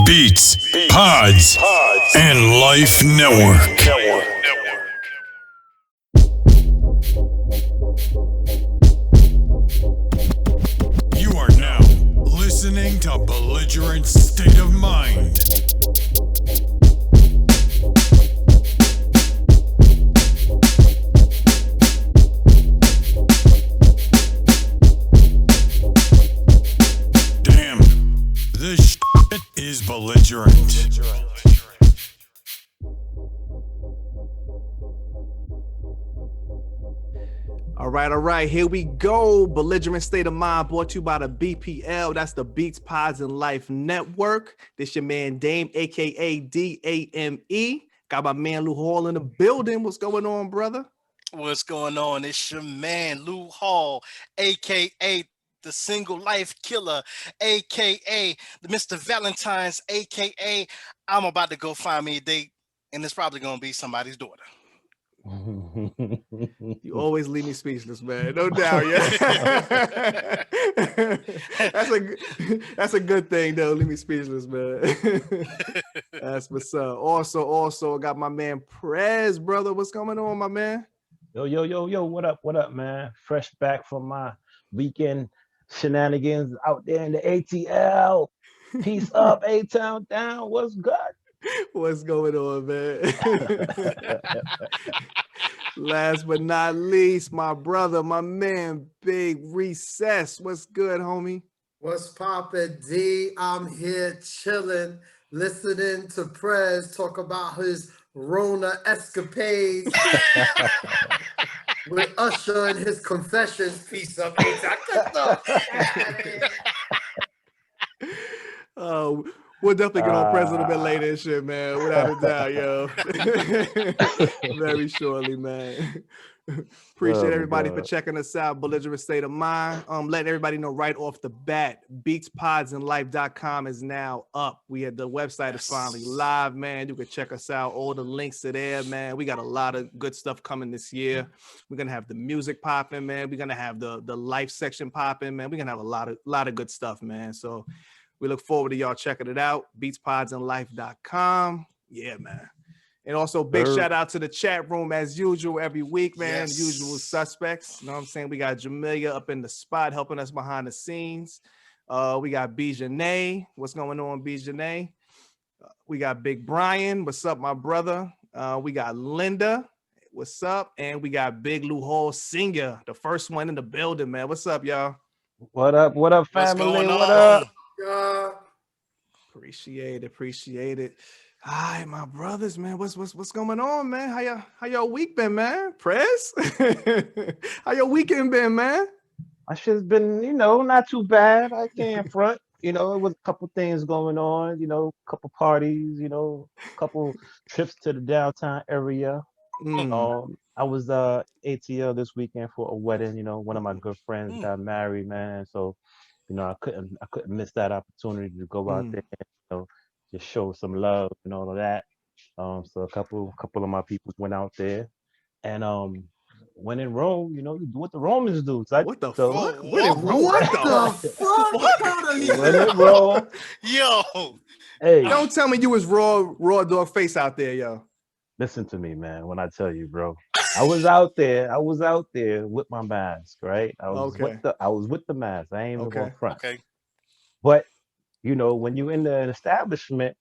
Beats, Pods, and Life Network. You are now listening to Belligerent State of Mind. Damn, this shit is belligerent. All right, here we go. Belligerent State of Mind brought to you by the BPL. That's the Beats, Pods, and Life Network. This your man D.A.M.E, aka D.A.M.E. Got my man Lou Hall in the building. What's going on, brother? What's going on? It's your man Lou Hall, aka the Single Life Killer, aka the Mr. Valentine's, aka I'm about to go find me a date, and it's probably gonna be somebody's daughter. You always leave me speechless, man. No doubt, yeah. That's a good thing, though. Leave me speechless, man. That's what's up. Also, got my man Prez, brother. What's going on, my man? Yo, what up, man? Fresh back from my weekend shenanigans out there in the ATL. Peace up, A-Town down. What's good? What's going on, man? Last but not least, my brother, my man, Big Recess. What's good, homie? What's poppin', D? I'm here chilling, listening to Prez talk about his Rona escapades with Usher and his confessions. Piece of Oh, we'll definitely get on Prez a little bit later and shit, man. Without a doubt, yo. Very shortly, man. Appreciate everybody for checking us out. Belligerent State of Mind. Letting everybody know right off the bat, beatspodsandlife.com is now up. We had the website is finally live, man. You can check us out. All the links are there, man. We got a lot of good stuff coming this year. We're gonna have the music popping, man. We're gonna have the life section popping, man. We're gonna have a lot of good stuff, man. So we look forward to y'all checking it out. Beatspodsandlife.com. Yeah, man. And also big shout out to the chat room as usual every week, man. Yes. Usual suspects. You know what I'm saying? We got Jamelia up in the spot helping us behind the scenes. We got Bijane. What's going on, Bijane? We got Big Brian. What's up, my brother? We got Linda. What's up? And we got Big Lou Hall Senior, the first one in the building, man. What's up, y'all? What up, What's family? going What on? up? Appreciate it. Hi, my brothers, man. What's going on, man? How y'all week been, man? Prez? How your weekend been, man? My shit's been, not too bad. I can't front. It was a couple things going on, couple parties, couple trips to the downtown area. I was ATL this weekend for a wedding. One of my good friends got married, man. So, I couldn't miss that opportunity to go out there, just show some love and all of that. So a couple of my people went out there, and when in Rome, you do what the Romans do. So What the so, fuck? What in When in Rome, Yo, hey, Don't tell me you was raw dog face out there, yo. listen to me, man. When I tell you, bro, I was out there with my mask, right? I was with the mask. I ain't even going front. okay. But when you in the establishment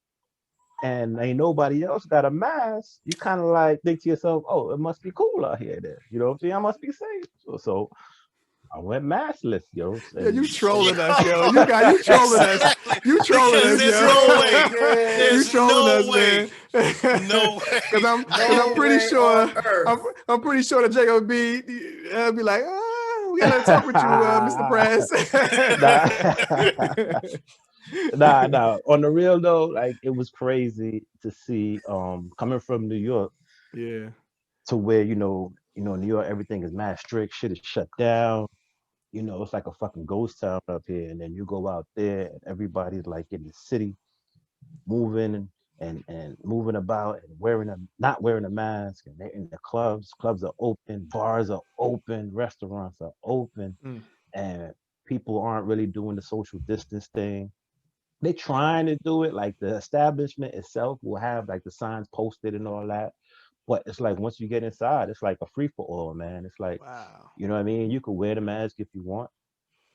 and ain't nobody else got a mask, you kind of like think to yourself, oh, it must be cool out here then. You know what I'm saying? I must be safe. So I went maskless, yo. Yeah, you trolling us, yo. You trolling us. You trolling us, There's yo. no way. You There's trolling no us, way. man. No way. Because I'm pretty sure I'm pretty sure that Jacob would be like, we gotta talk with you, Mr. Prez. Nah. On the real though, like it was crazy to see coming from New York, Yeah. to where New York, everything is mad strict, shit is shut down. It's like a fucking ghost town up here, and then you go out there and everybody's like in the city moving and moving about and not wearing a mask, and they're in the clubs are open, bars are open, restaurants are open, and people aren't really doing the social distance thing. they trying to do it. Like the establishment itself will have like the signs posted and all that. But it's like once you get inside, it's like a free for all, man. It's like, Wow. you know what I mean? You can wear the mask if you want.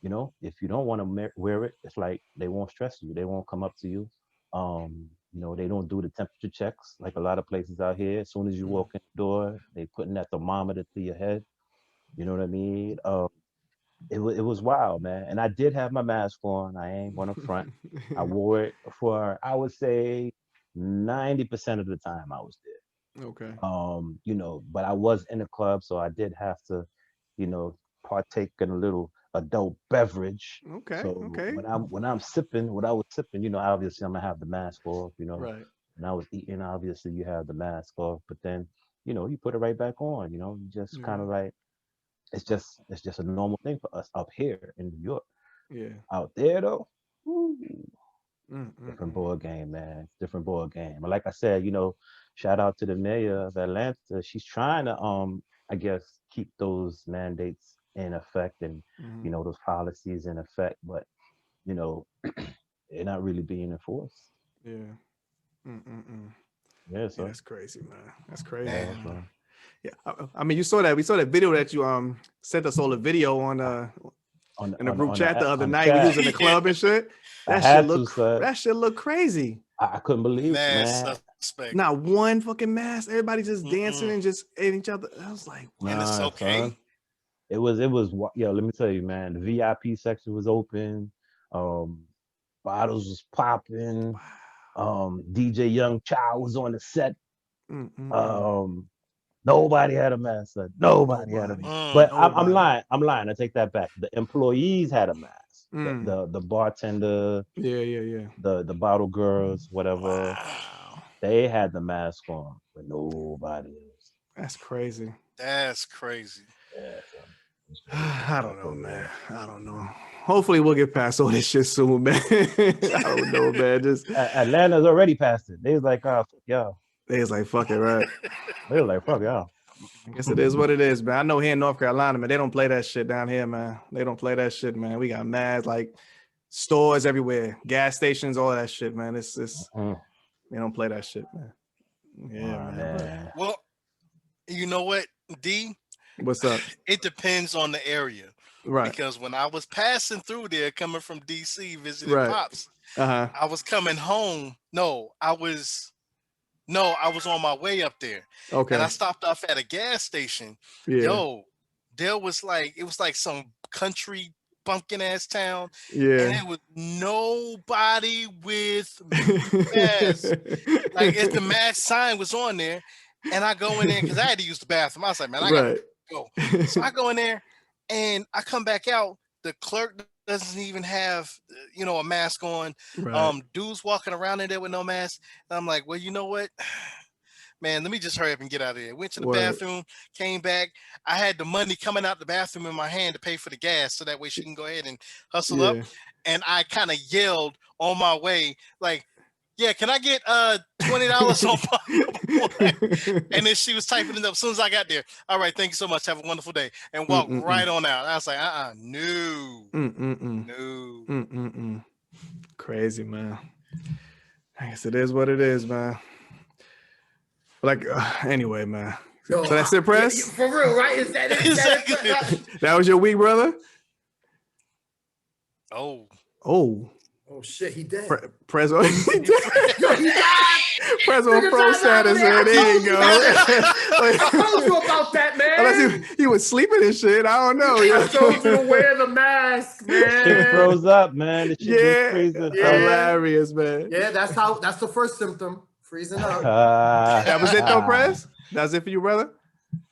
You know, if you don't want to wear it, it's like they won't stress you. They won't come up to you. You know, they don't do the temperature checks like a lot of places out here. As soon as you walk in the door, they putting that thermometer to your head. You know what I mean? It was wild, man. And I did have my mask on. I ain't gonna front. I wore it for, I would say, 90% of the time I was there. Okay. You know, but I was in the club, so I did have to, you know, partake in a little adult beverage. Okay. So Okay. when I'm sipping, what I was sipping, you know, obviously I'm gonna have the mask off, you know. Right. And I was eating, obviously you have the mask off, but then, you know, you put it right back on, you know, you just Yeah. kind of like it's just a normal thing for us up here in New York. Yeah. Out there though, woo, Mm-mm. different board game, man. Different board game. But like I said, you know, shout out to the mayor of Atlanta. She's trying to I guess keep those mandates in effect and you know those policies in effect, but you know, they're not really being enforced. Yeah. Mm-mm-mm. Yeah, Yeah, so that's crazy, man. That's crazy, yeah, man. so Yeah. I mean, you saw that. We saw that video that you sent us all the video on on in the group chat the other on the night when you chat, was in the club and shit. I That shit had to, look son. that shit look crazy. I couldn't believe it, Mad man. suspect. Not one fucking mask. Everybody just dancing and just at each other. I was like, And it's Nah, okay. son. It was yo, let me tell you, man, the VIP section was open. Bottles was popping. DJ Young Child was on the set. Nobody had a mask. Son. Nobody had a mask. But I'm lying. I'm lying. I take that back. The employees had a mask. The bartender, yeah. the bottle girls, whatever. Wow. They had the mask on, but nobody else. That's crazy. That's crazy. Yeah, I don't know, man. I don't know. Hopefully we'll get past all this shit soon, man. I don't know, man. Just Atlanta's already passed it. They was like, oh, fuck y'all. they was like, fuck it, right? They was like, fuck y'all. I guess it is what it is, man. I know here in North Carolina, man, they don't play that shit down here, man. They don't play that shit, man. We got mad like stores everywhere, gas stations, all that shit, man. It's they don't play that shit, man. Yeah, man. Well, you know what, D? What's up? It depends on the area. Right. Because when I was passing through there, coming from DC, visiting Right. Pops, Uh-huh. I was coming home. I was on my way up there. Okay. And I stopped off at a gas station. Yeah. Yo, it was like some country bumpkin ass town. Yeah. And there was nobody with masks. Like if the mask sign was on there, and I go in there because I had to use the bathroom. I was like, man, I gotta go. So I go in there and I come back out. The clerk doesn't even have, a mask on. Right. Dudes walking around in there with no mask. And I'm like, well, you know what? Man, let me just hurry up and get out of here. Went to the bathroom, came back. I had the money coming out the bathroom in my hand to pay for the gas, so that way she can go ahead and hustle up. And I kind of yelled on my way, like, yeah, can I get $20 on my And then she was typing it up as soon as I got there. All right, thank you so much. Have a wonderful day. And walked right on out. I was like, no. No. Crazy, man. I guess it is what it is, man. Like, anyway, man. Yo, so that's it, Prez? For real, right? Is that it? That was your week, brother? Oh shit, he dead. Prez, he died. Yo, he died. Prez on pro status, man. There you go. I told you about that, man. Unless he was sleeping and shit. I don't know. I told you to wear the mask, man. Shit froze up, man. The shit freezing. Hilarious, man. Yeah, that's the first symptom. Freezing up. That was it though, Prez? That's it for you, brother?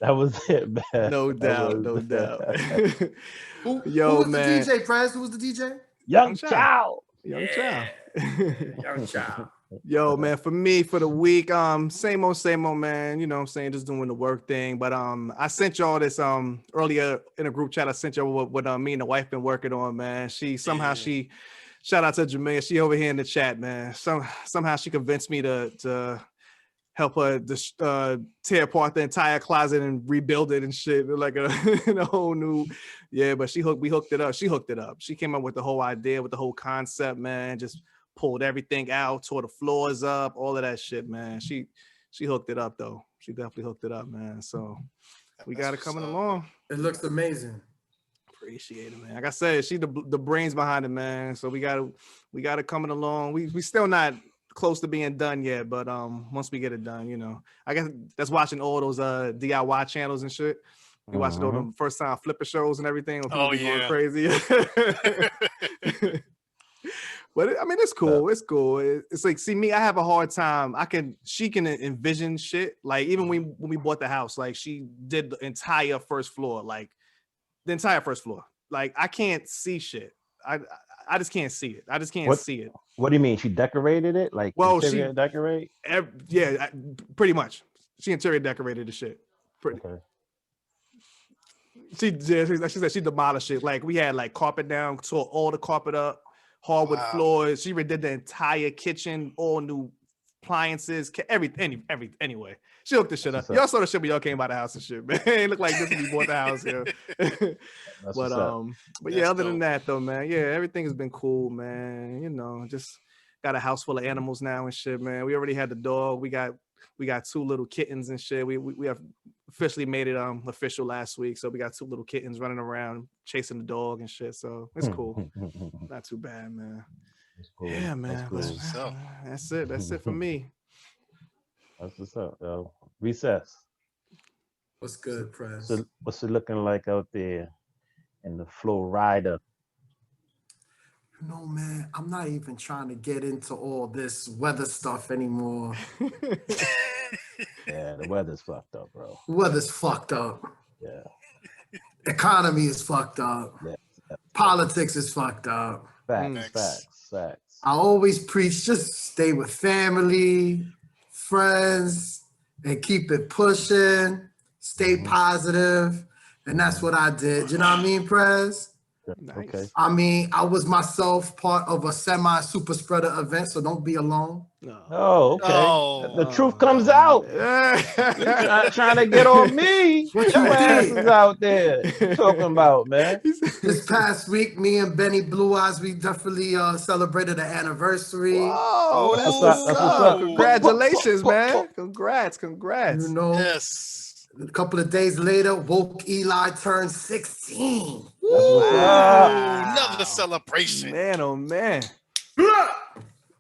That was it, man. No doubt. Who Yo, was man. the DJ, Prez? Who was the DJ? Young Child. Young Child. Young Child. Yo, man, for me, for the week, same old, man. You know what I'm saying? Just doing the work thing. But I sent y'all this earlier in a group chat. I sent y'all what me and the wife been working on, man. She shout out to Jamaica. She over here in the chat, man. Somehow she convinced me to help her tear apart the entire closet and rebuild it and shit, like a whole new, but we hooked it up. She hooked it up. She came up with the whole idea, with the whole concept, man. Just pulled everything out, tore the floors up, all of that shit, man. She hooked it up though. She definitely hooked it up, man. So we got it coming along. It looks amazing. Appreciate it, man. Like I said, she the brains behind it, man. So we got it coming along. We still not close to being done yet, but once we get it done, you know, I guess that's watching all those DIY channels and shit. We watching all the first time flipper shows and everything. When people be going crazy. But I mean, it's cool. It's cool. It's like, see me, I have a hard time. She can envision shit. Like even when we bought the house, like she did the entire first floor, like the entire first floor. Like I can't see shit. I just can't see it. I just can't see it. What do you mean? She decorated it? Like interior decorate? Yeah, pretty much. She interior decorated the shit. Pretty. Okay. She said she demolished it. Like we had like carpet down, tore all the carpet up, hardwood floors. She redid the entire kitchen, all new appliances, everything. Anyway, she hooked the shit up. Y'all saw the shit when y'all came by the house and shit, man. It looked like this when we bought the house here. But yeah, other than that though, man, yeah, everything has been cool, man. You know, just got a house full of animals now and shit, man. We already had the dog. We got 2 little kittens and shit. We have officially made it official last week. So we got 2 little kittens running around chasing the dog and shit. So it's cool. Not too bad, man. Cool. Yeah, man. That's it. That's it for me. That's what's up, yo. Recess. What's good, Prez? So what's it looking like out there in the Florida? No, man, I'm not even trying to get into all this weather stuff anymore. Yeah, the weather's fucked up, bro. Weather's fucked up. Yeah. Economy is fucked up. Yeah. Politics is fucked up. Facts. I always preach, just stay with family, friends, and keep it pushing. Stay positive. And that's what I did. You know what I mean, Prez? Nice. Okay. I mean, I was myself part of a semi-super spreader event, so don't be alone. Oh, okay. Oh, the truth comes out. You're trying to get on me. What you asses out there talking about, man? This past week, me and Benny Blue Eyes, we definitely celebrated an anniversary. Whoa, that's what's up. Congratulations, man. Congrats. You know, yes. A couple of days later, woke Eli turned 16. Wow. Another celebration. Man, oh man.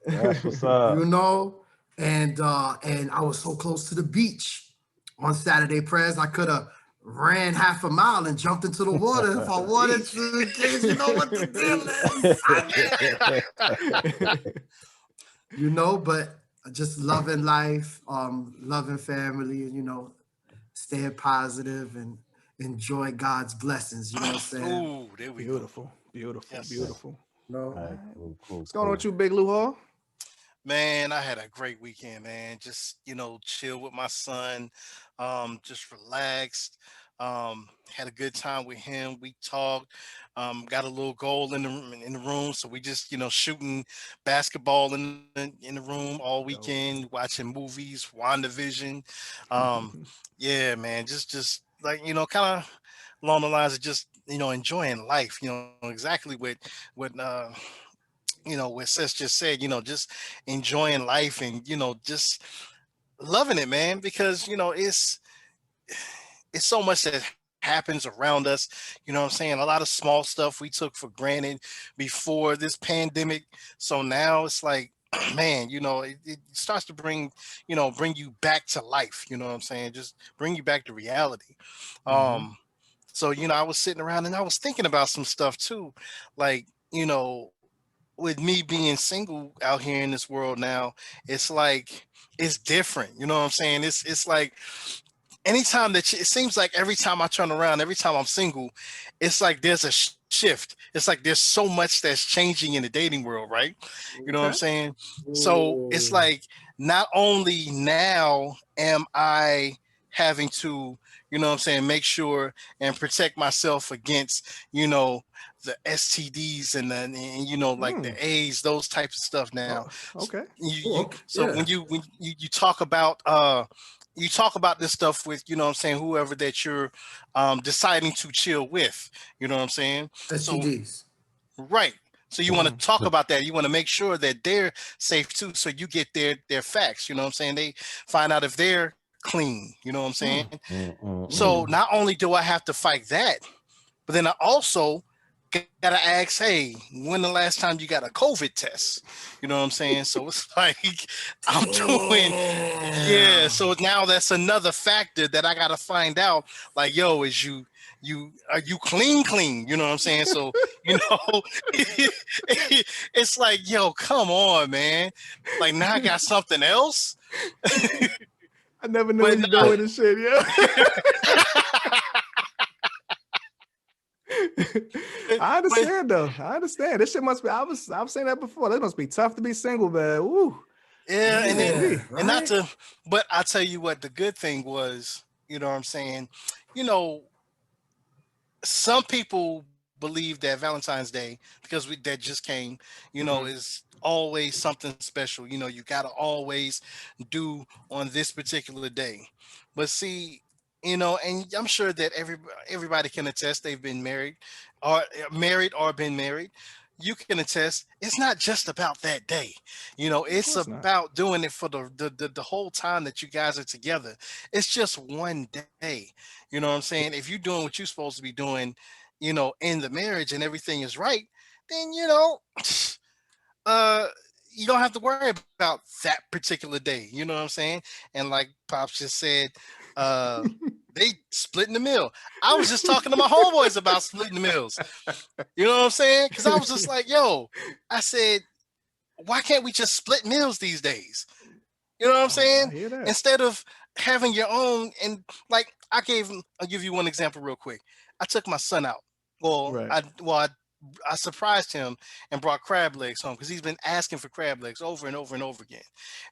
That's what's up. You know, and I was so close to the beach on Saturday, Prez. I could have ran half a mile and jumped into the water if I wanted to. Kids, you know what the deal is. You know, but just loving life, loving family, you know, staying positive and enjoy God's blessings. You know what I'm saying? Ooh, there we Beautiful. No. Right, cool. What's going on with you, Big Lou Hall? Man, I had a great weekend, man. Just, you know, chill with my son, just relaxed. Had a good time with him. We talked, got a little goal in the room. So we just, you know, shooting basketball in the room all weekend, watching movies, WandaVision. Yeah, man, just like, you know, kind of along the lines of just, you know, enjoying life, you know, exactly what you know, what Sis just said, you know, just enjoying life and, you know, just loving it, man, because, you know, it's so much that happens around us. You know what I'm saying? A lot of small stuff we took for granted before this pandemic. So now it's like, man, you know, it starts to bring you back to life. You know what I'm saying? Just bring you back to reality. So, you know, I was sitting around and I was thinking about some stuff too. Like, you know, with me being single out here in this world now, it's like, it's different. You know what I'm saying? It's like, anytime it seems like every time I turn around, every time I'm single, it's like there's a shift. It's like there's so much that's changing in the dating world, right? You know what I'm saying? So it's like, not only now am I having to, you know what I'm saying, make sure and protect myself against, you know, the STDs and you know, like the AIDS, those types of stuff now. Okay. When you talk about this stuff with, you know what I'm saying, whoever that you're deciding to chill with, you know what I'm saying? STDs. So, right. So you want to talk about that. You want to make sure that they're safe too. So you get their facts. You know what I'm saying? They find out if they're clean. You know what I'm saying? So not only do I have to fight that, but then I also gotta ask, hey, when the last time you got a COVID test? You know what I'm saying? So it's like I'm doing, yeah. So now that's another factor that I gotta find out. Like, yo, are you clean? You know what I'm saying? So it's like, yo, come on, man. Like now I got something else. I never knew where you go with this shit, yo. I understand though. I understand. This shit must be. I was saying that before. That must be tough to be single, man. Woo. Yeah, and then right? and not to, but I tell you what, the good thing was, you know what I'm saying. Some people believe that Valentine's Day, because that just came, is always something special. You gotta always do on this particular day. But see, and I'm sure that everybody can attest they've been married or been married. You can attest it's not just about that day. It's about doing it for the whole time that you guys are together. It's just one day. You know what I'm saying? If you're doing what you're supposed to be doing, in the marriage and everything is right, then you don't have to worry about that particular day. You know what I'm saying? And like Pops just said, they splitting the meal. I was just talking to my homeboys about splitting the meals. You know what I'm saying? Because I was just like, yo, I said, why can't we just split meals these days? You know what I'm saying? Instead of having your own. And like I'll give you one example real quick. I took my son out. I surprised him and brought crab legs home because he's been asking for crab legs over and over and over again.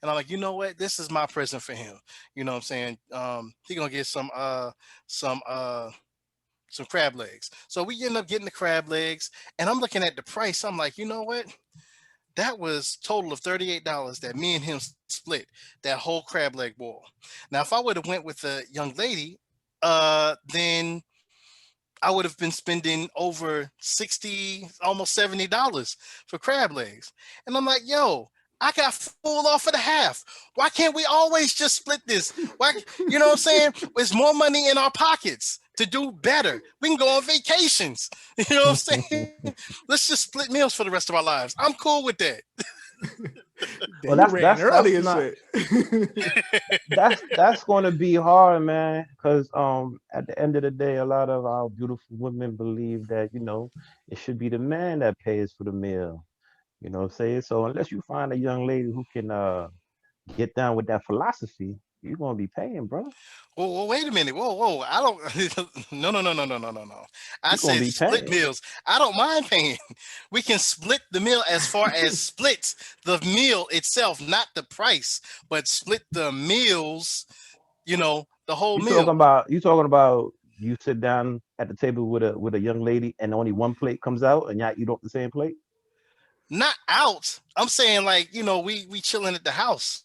And I'm like, you know what? This is my present for him. You know what I'm saying? He gonna get some crab legs. So we end up getting the crab legs, and I'm looking at the price. I'm like, you know what? That was total of $38 that me and him split that whole crab leg bowl. Now, if I would have went with a young lady, then I would have been spending over $60, almost $70 for crab legs. And I'm like, yo, I got full off of the half. Why can't we always just split this? Why, you know what I'm saying? There's more money in our pockets to do better. We can go on vacations. You know what I'm saying? Let's just split meals for the rest of our lives. I'm cool with that. Well, that's going to be hard, man, because at the end of the day, a lot of our beautiful women believe that it should be the man that pays for the meal. You know what I'm saying? So unless you find a young lady who can get down with that philosophy, you're gonna be paying, bro. Whoa, wait a minute. Whoa. I don't. No. I said split meals. I don't mind paying. We can split the meal as far as split the meal itself, not the price, but split the meals. The whole meal. You talking about you sit down at the table with a young lady and only one plate comes out and you don't the same plate? Not out. I'm saying like, we chilling at the house.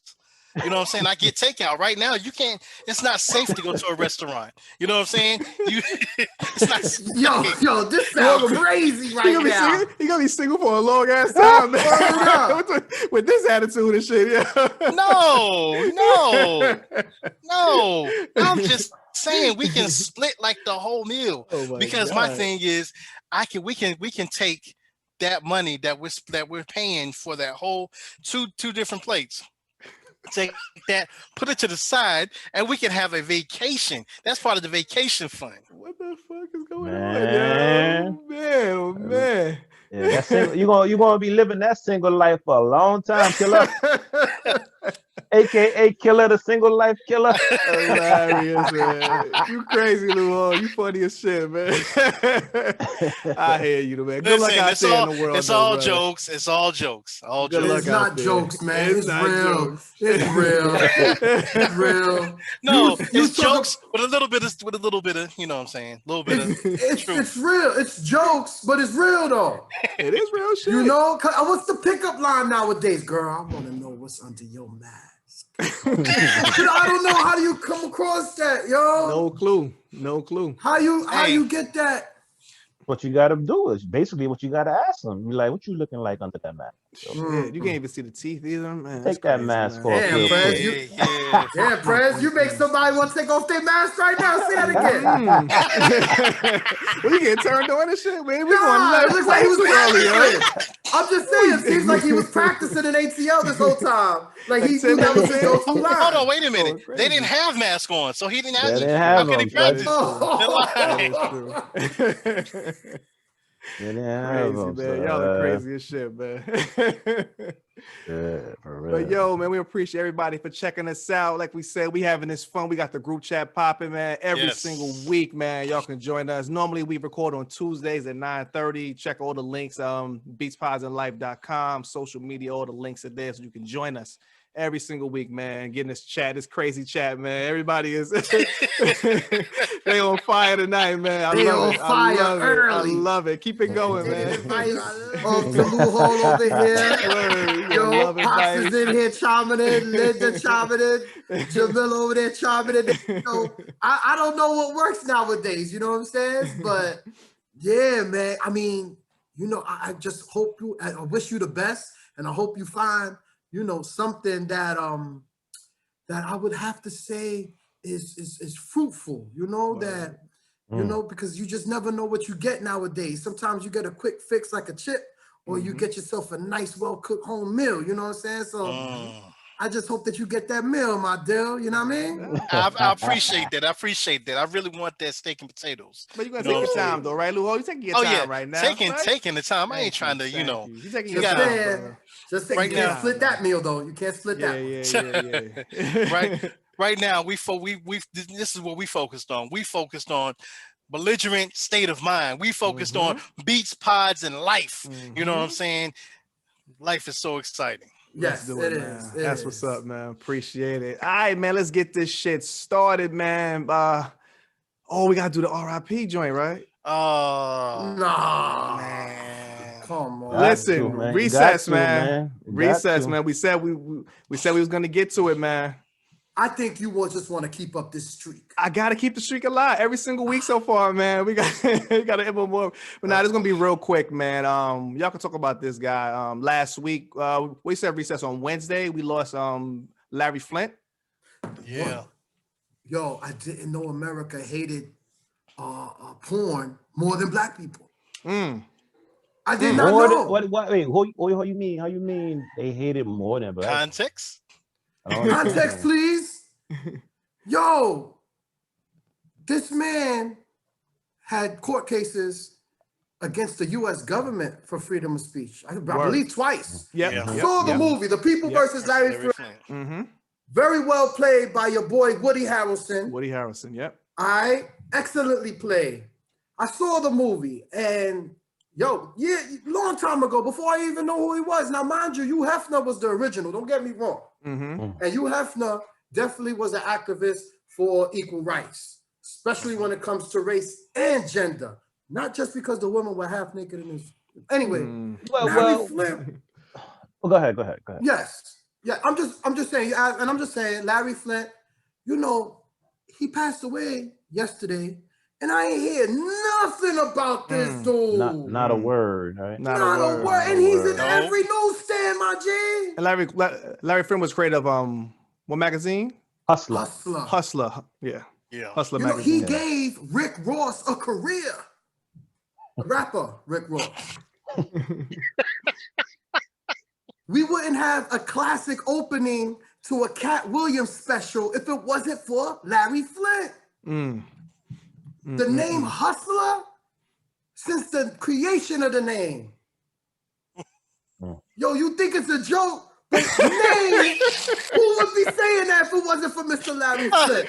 You know what I'm saying? I get takeout right now. You can't. It's not safe to go to a restaurant. You know what I'm saying? It's not safe. Yo, this sounds crazy right now. He gonna be single for a long ass time, man. with this attitude and shit. Yeah. No. I'm just saying we can split like the whole meal because my thing is, we can take that money that we're paying for that whole two different plates. Take that, put it to the side, and we can have a vacation. That's part of the vacation fund. What the fuck is going on, yo? Man. Yeah, you're gonna be living that single life for a long time, killer. AKA Killer, the single life killer. Hilarious, man. You crazy, Lou. You funny as shit, man. I hear you, man. Good luck out there in the world. It's all jokes. It's all jokes. All jokes. It's not jokes, man. It's real. Jokes. It's real. It's real. No, it's jokes with a little bit of, you know what I'm saying? A little bit of it's real. It's jokes, but it's real though. It is real shit. What's the pickup line nowadays, girl? I want to know what's under your mask. I don't know how you come across that, yo. No clue. How you get that? what you gotta do is basically what you gotta ask them. Be like, what you looking like under that mask? Shit, you can't even see the teeth either, man. That's Take that crazy, mask man. off Damn, real Prez, quick. Yeah, Prez, you make somebody want to take off their mask right now. Say that again. Well, you get turned on and shit, man. We going Nah, it left looks like he was too early, yo. practicing. I'm just saying, it seems like he was practicing in ATL this whole time. Like he knew that was his go-to line. Hold on, wait a minute. Going They crazy. didn't have masks on, so he didn't have. They didn't How have could he them, son. practice? Oh. The line. They didn't have Crazy, them, man. Y'all are crazy as shit, man. Yeah, for real. But yo, man, we appreciate everybody for checking us out. Like we said, we having this fun. We got the group chat popping, man. Every Yes. single week, man. Y'all can join us. Normally we record on Tuesdays at 9:30. Check all the links, beatspodsandlife.com, social media, all the links are there so you can join us every single week, man. Getting this chat, this crazy chat, man. Everybody is they on fire tonight, man. I They love on it. fire I love early. it. I love it. Keep it going, man. To Lou Hall over here. Word, Yo, love Pops advice. is in here chiming in, Linda chiming in, Jamil over there chiming in. You know, I don't know what works nowadays, you know what I'm saying? But yeah, man. I mean, you know, I just hope I wish you the best, and I hope you find, you know, something that that I would have to say is fruitful, you know, that you know, because you just never know what you get nowadays. Sometimes you get a quick fix like a chip, or you get yourself a nice, well-cooked home meal, you know what I'm saying? So I just hope that you get that meal, my deal, you know what I mean? I appreciate that. I appreciate that. I really want that steak and potatoes. But you're gonna You know take your what I'm time though, right, Lou? You taking your Oh time yeah, right now. taking right? the time. I ain't Thank trying to, you know. You taking you your gotta- time, Yeah. brother. Just say Right you can't now. split that meal though. You can't split that one. Yeah. Right now, this is what we focused on. We focused on belligerent state of mind. We focused on beats, pods, and life. You know what I'm saying? Life is so exciting. Let's Yes, do it it, is. man. It That's is. what's up, man. Appreciate it. All right, man. Let's get this shit started, man. We gotta do the RIP joint, right? Oh Nah, man. come on. Listen, man. You recess, got to, man. man. You got Recess, to. man. We said we was gonna get to it, man. I think you will just want to keep up this streak. I gotta keep the streak alive every single week so far, man. We gotta implement more. But now this is gonna be real quick, man. Y'all can talk about this guy. Last week, we said recess on Wednesday. We lost Larry Flynt. Yeah. Yo, I didn't know America hated porn more than black people. I did not know. Wait, how you mean? How you mean they hate it more than black? Context? Context, please. Yo, this man had court cases against the U.S. government for freedom of speech. I believe twice. Yeah. Saw the movie, The People versus Larry Flynt. Very well played by your boy Woody Harrelson. Woody Harrelson, yep. Excellently played. I saw the movie, and yo, yeah, long time ago, before I even know who he was. Now, mind you, Hugh Hefner was the original. Don't get me wrong. And Hugh Hefner definitely was an activist for equal rights, especially when it comes to race and gender. Not just because the women were half naked in his. Anyway, Larry Flynt. Well, go ahead. Yes. Yeah, I'm just saying, and I'm just saying, Larry Flynt, you know, he passed away yesterday, and I ain't hear nothing about this dude. Not a word, right? Not a word. And he's in every newsstand, my G. And Larry Flynt was creator of what magazine? Hustler. Yeah. You Hustler know, magazine. he gave Rick Ross a career. Rapper Rick Ross. We wouldn't have a classic opening to a Cat Williams special if it wasn't for Larry Flynt. The name Hustler, since the creation of the name. Yo, you think it's a joke? But name, who would be saying that if it wasn't for Mr. Larry Flynt?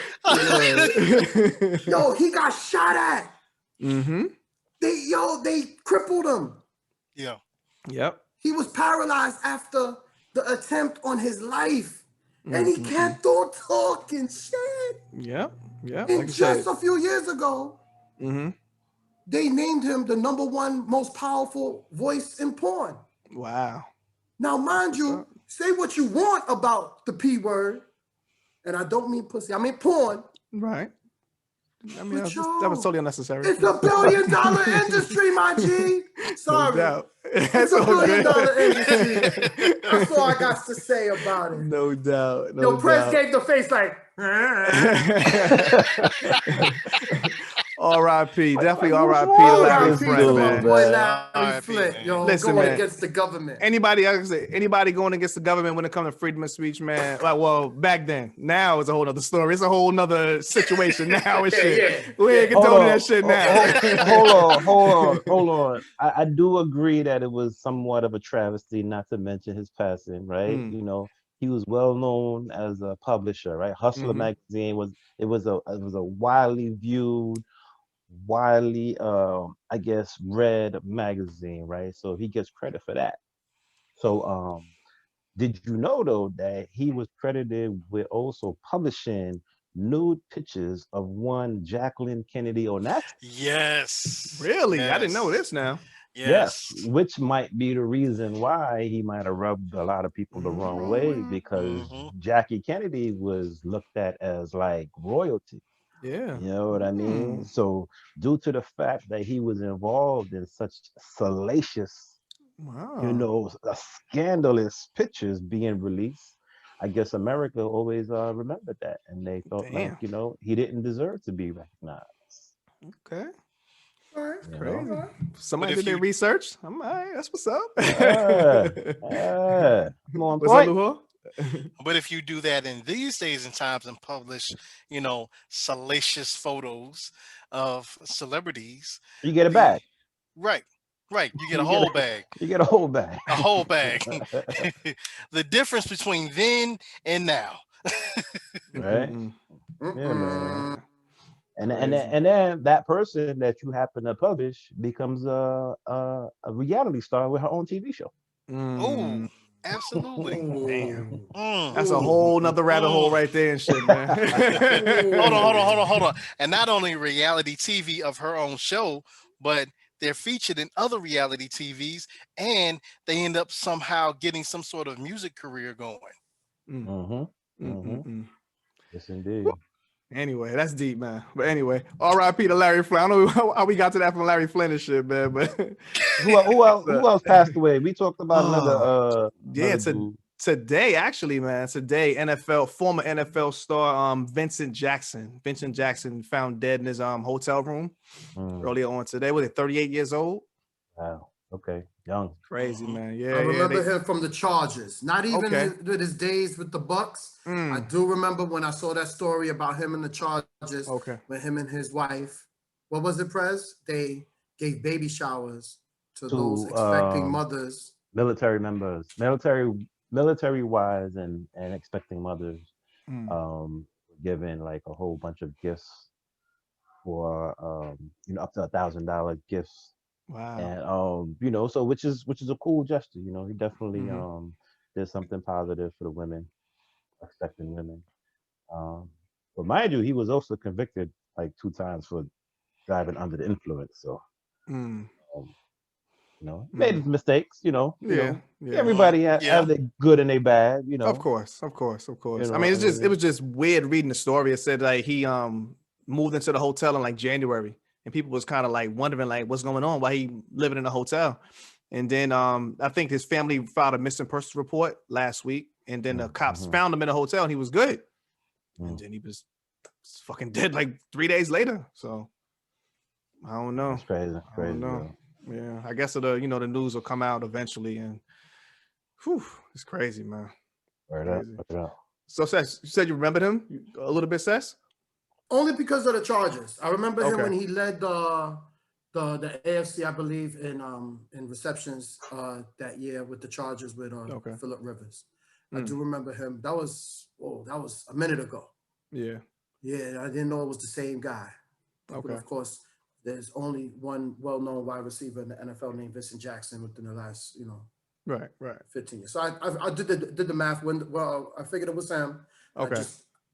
Yo, he got shot at. They crippled him. Yeah. Yep. He was paralyzed after the attempt on his life. And he kept on talking shit. Yep. And just a few years ago, they named him the #1 most powerful voice in porn. Wow. Now, mind you, say what you want about the P word, and I don't mean pussy, I mean porn. Right. I mean, But that was totally unnecessary. It's $1 billion industry, my G. No Sorry. doubt. It's That's $1 all billion good. industry. That's all I got to say about it. No doubt. No Yo, Prez doubt. gave the face like. R.I.P. Definitely Like, what's R.I.P. to wrong with Larry this Flint, to dude, my man. boy man? Larry R.I.P., Flint, man. yo, Listen, going man. against the government. Anybody going against the government when it comes to freedom of speech, man. Like, well, back then. Now it's a whole nother story. It's a whole nother situation now and shit. We ain't condoning that shit now. Hold on. I do agree that it was somewhat of a travesty, not to mention his passing, right? Mm. You know, he was well known as a publisher, right? Hustler Mhm. magazine was a widely viewed, widely I guess read magazine, right? So he gets credit for that. So did you know though that he was credited with also publishing nude pictures of one Jacqueline Kennedy Onassis? Yes. Really? I didn't know Yes. this now. Yes, Yes. which might be the reason why he might have rubbed a lot of people the wrong way, because Mhm. Jackie Kennedy was looked at as like royalty. Yeah. You know what I mean? Mm. So, due to the fact that he was involved in such salacious, Wow. scandalous pictures being released, I guess America always remembered that, and they thought like, Damn. he didn't deserve to be recognized. Okay. All right, You Crazy. know? Somebody if did their you- research. I'm all right. That's what's up. Come on, What's up, boy. Luho? But if you do that in these days and times and publish, salacious photos of celebrities, You get it the back. right, you get a You get whole a- bag, You get a whole bag. a whole bag. The difference between then and now. Right? Mm-mm. Yeah, man. And Crazy. then that person that you happen to publish becomes a reality star with her own TV show. Oh, Mm. absolutely. Damn. Mm. That's a whole nother rabbit hole Mm. right there and shit, man. Hold on. And not only reality TV of her own show, but they're featured in other reality TVs, and they end up somehow getting some sort of music career going. Mm. Mm-hmm. Mm-hmm. Mm-mm-mm. Yes, indeed. Anyway, that's deep, man. But anyway, R.I.P. to Larry Flint. I don't know how we got to that from Larry Flint and shit, man. But Who else passed away? We talked about yeah, another dude. today actually, man. Today, former NFL star Vincent Jackson found dead in his hotel room earlier on today. Was it 38 years old? Wow. Okay. Young. Crazy, man. Yeah, I remember yeah. him from the Chargers. Not even Okay. his days with the Bucks. I Mm. do remember when I saw that story about him and the Chargers. Okay. With him and his wife. What was it, Prez? They gave baby showers to those expecting mothers. Military members, military wives and expecting mothers, given like a whole bunch of gifts for up to $1,000 gifts. Wow. And so which is a cool gesture. He definitely did something positive for the women, expecting women. But mind you, he was also convicted like 2 times for driving under the influence. So made his mistakes. Yeah. Everybody Yeah. have their good and their bad. Of course. I mean, what it was just weird reading the story. It said like he moved into the hotel in like January, and people was kind of like wondering like what's going on, why he living in a hotel. And then I think his family filed a missing persons report last week, and then the cops found him in a hotel and he was good. And then he was fucking dead like 3 days later. So I don't know. That's crazy. I don't know. Yeah, I guess the news will come out eventually, and it's crazy, man. Word up. So, Sess, you said you remembered him a little bit, Sess? Only because of the Chargers. I remember him Okay. when he led the AFC, I believe, in receptions that year with the Chargers with Phillip Rivers. I do remember him. That was a minute ago. Yeah. Yeah, I didn't know it was the same guy. Okay. But of course, there's only one well-known wide receiver in the NFL named Vincent Jackson within the last, Right. 15 years. So I did the math I figured it was him. Okay.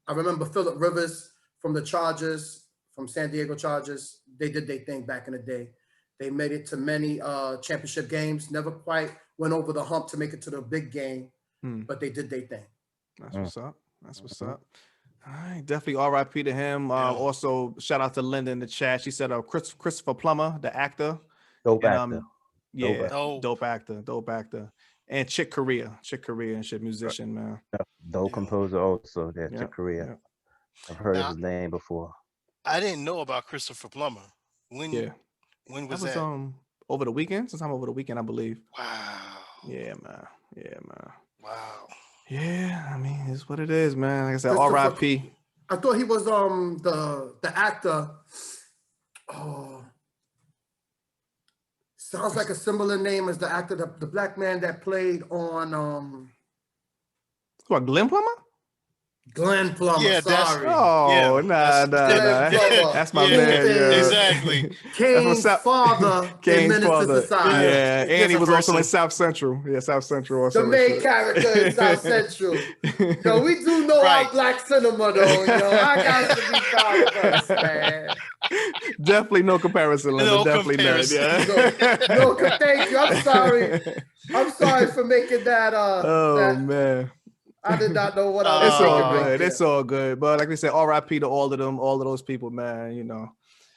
I remember Phillip Rivers from the Chargers, from San Diego Chargers. They did their thing back in the day. They made it to many championship games. Never quite went over the hump to make it to the big game, but they did their thing. That's what's up. All right, definitely RIP to him. Also, shout out to Linda in the chat. She said, Christopher Plummer, the actor. Dope And actor. yeah, Dope. dope actor. And Chick Corea and shit, musician, man. Dope composer also. There, Chick Corea. Yeah. I've heard Now, his name before. I didn't know about Christopher Plummer. When was that? Over the weekend, sometime over the weekend, I believe. Wow. Yeah, man. Wow. Yeah, I mean, it's what it is, man. Like I said, Christopher- RIP. I thought he was the actor. Oh, sounds like a similar name as the actor, the black man that played on What, Glenn Plummer? Glenn Plummer. Yeah, that's- sorry. Oh, Yeah, nah. Glenn Plummer. That's my Yeah, man. Yeah. exactly. Kane's father in Kane's Menace to father. Society. Yeah, and he Different was also in person. South Central. Yeah, South Central also. The main character in South Central. Yo, we do know Right. our black cinema though. Yo, I got to be proud first, man. Definitely no comparison, Linda. No Definitely comparison. not. Yeah. No, thank you. I'm sorry for making that. Oh man. I did not know what I was It's thinking all right good. there. It's all good. But like we said, RIP to all of them, all of those people, man. You know.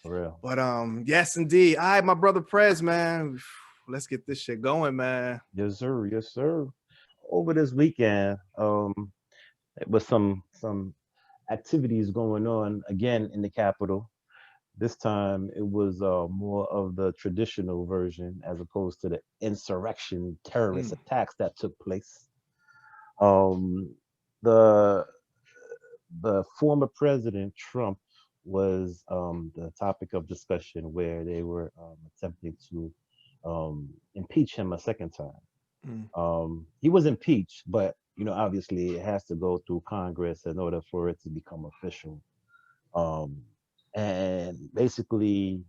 For real. But yes, indeed. All right, my brother Prez, man. Let's get this shit going, man. Yes, sir. Yes, sir. Over this weekend, it was some activities going on again in the Capitol. This time it was more of the traditional version as opposed to the insurrection terrorist attacks that took place. The former President Trump was the topic of discussion where they were attempting to impeach him a second time. He was impeached, but you know, obviously it has to go through Congress in order for it to become official. And basically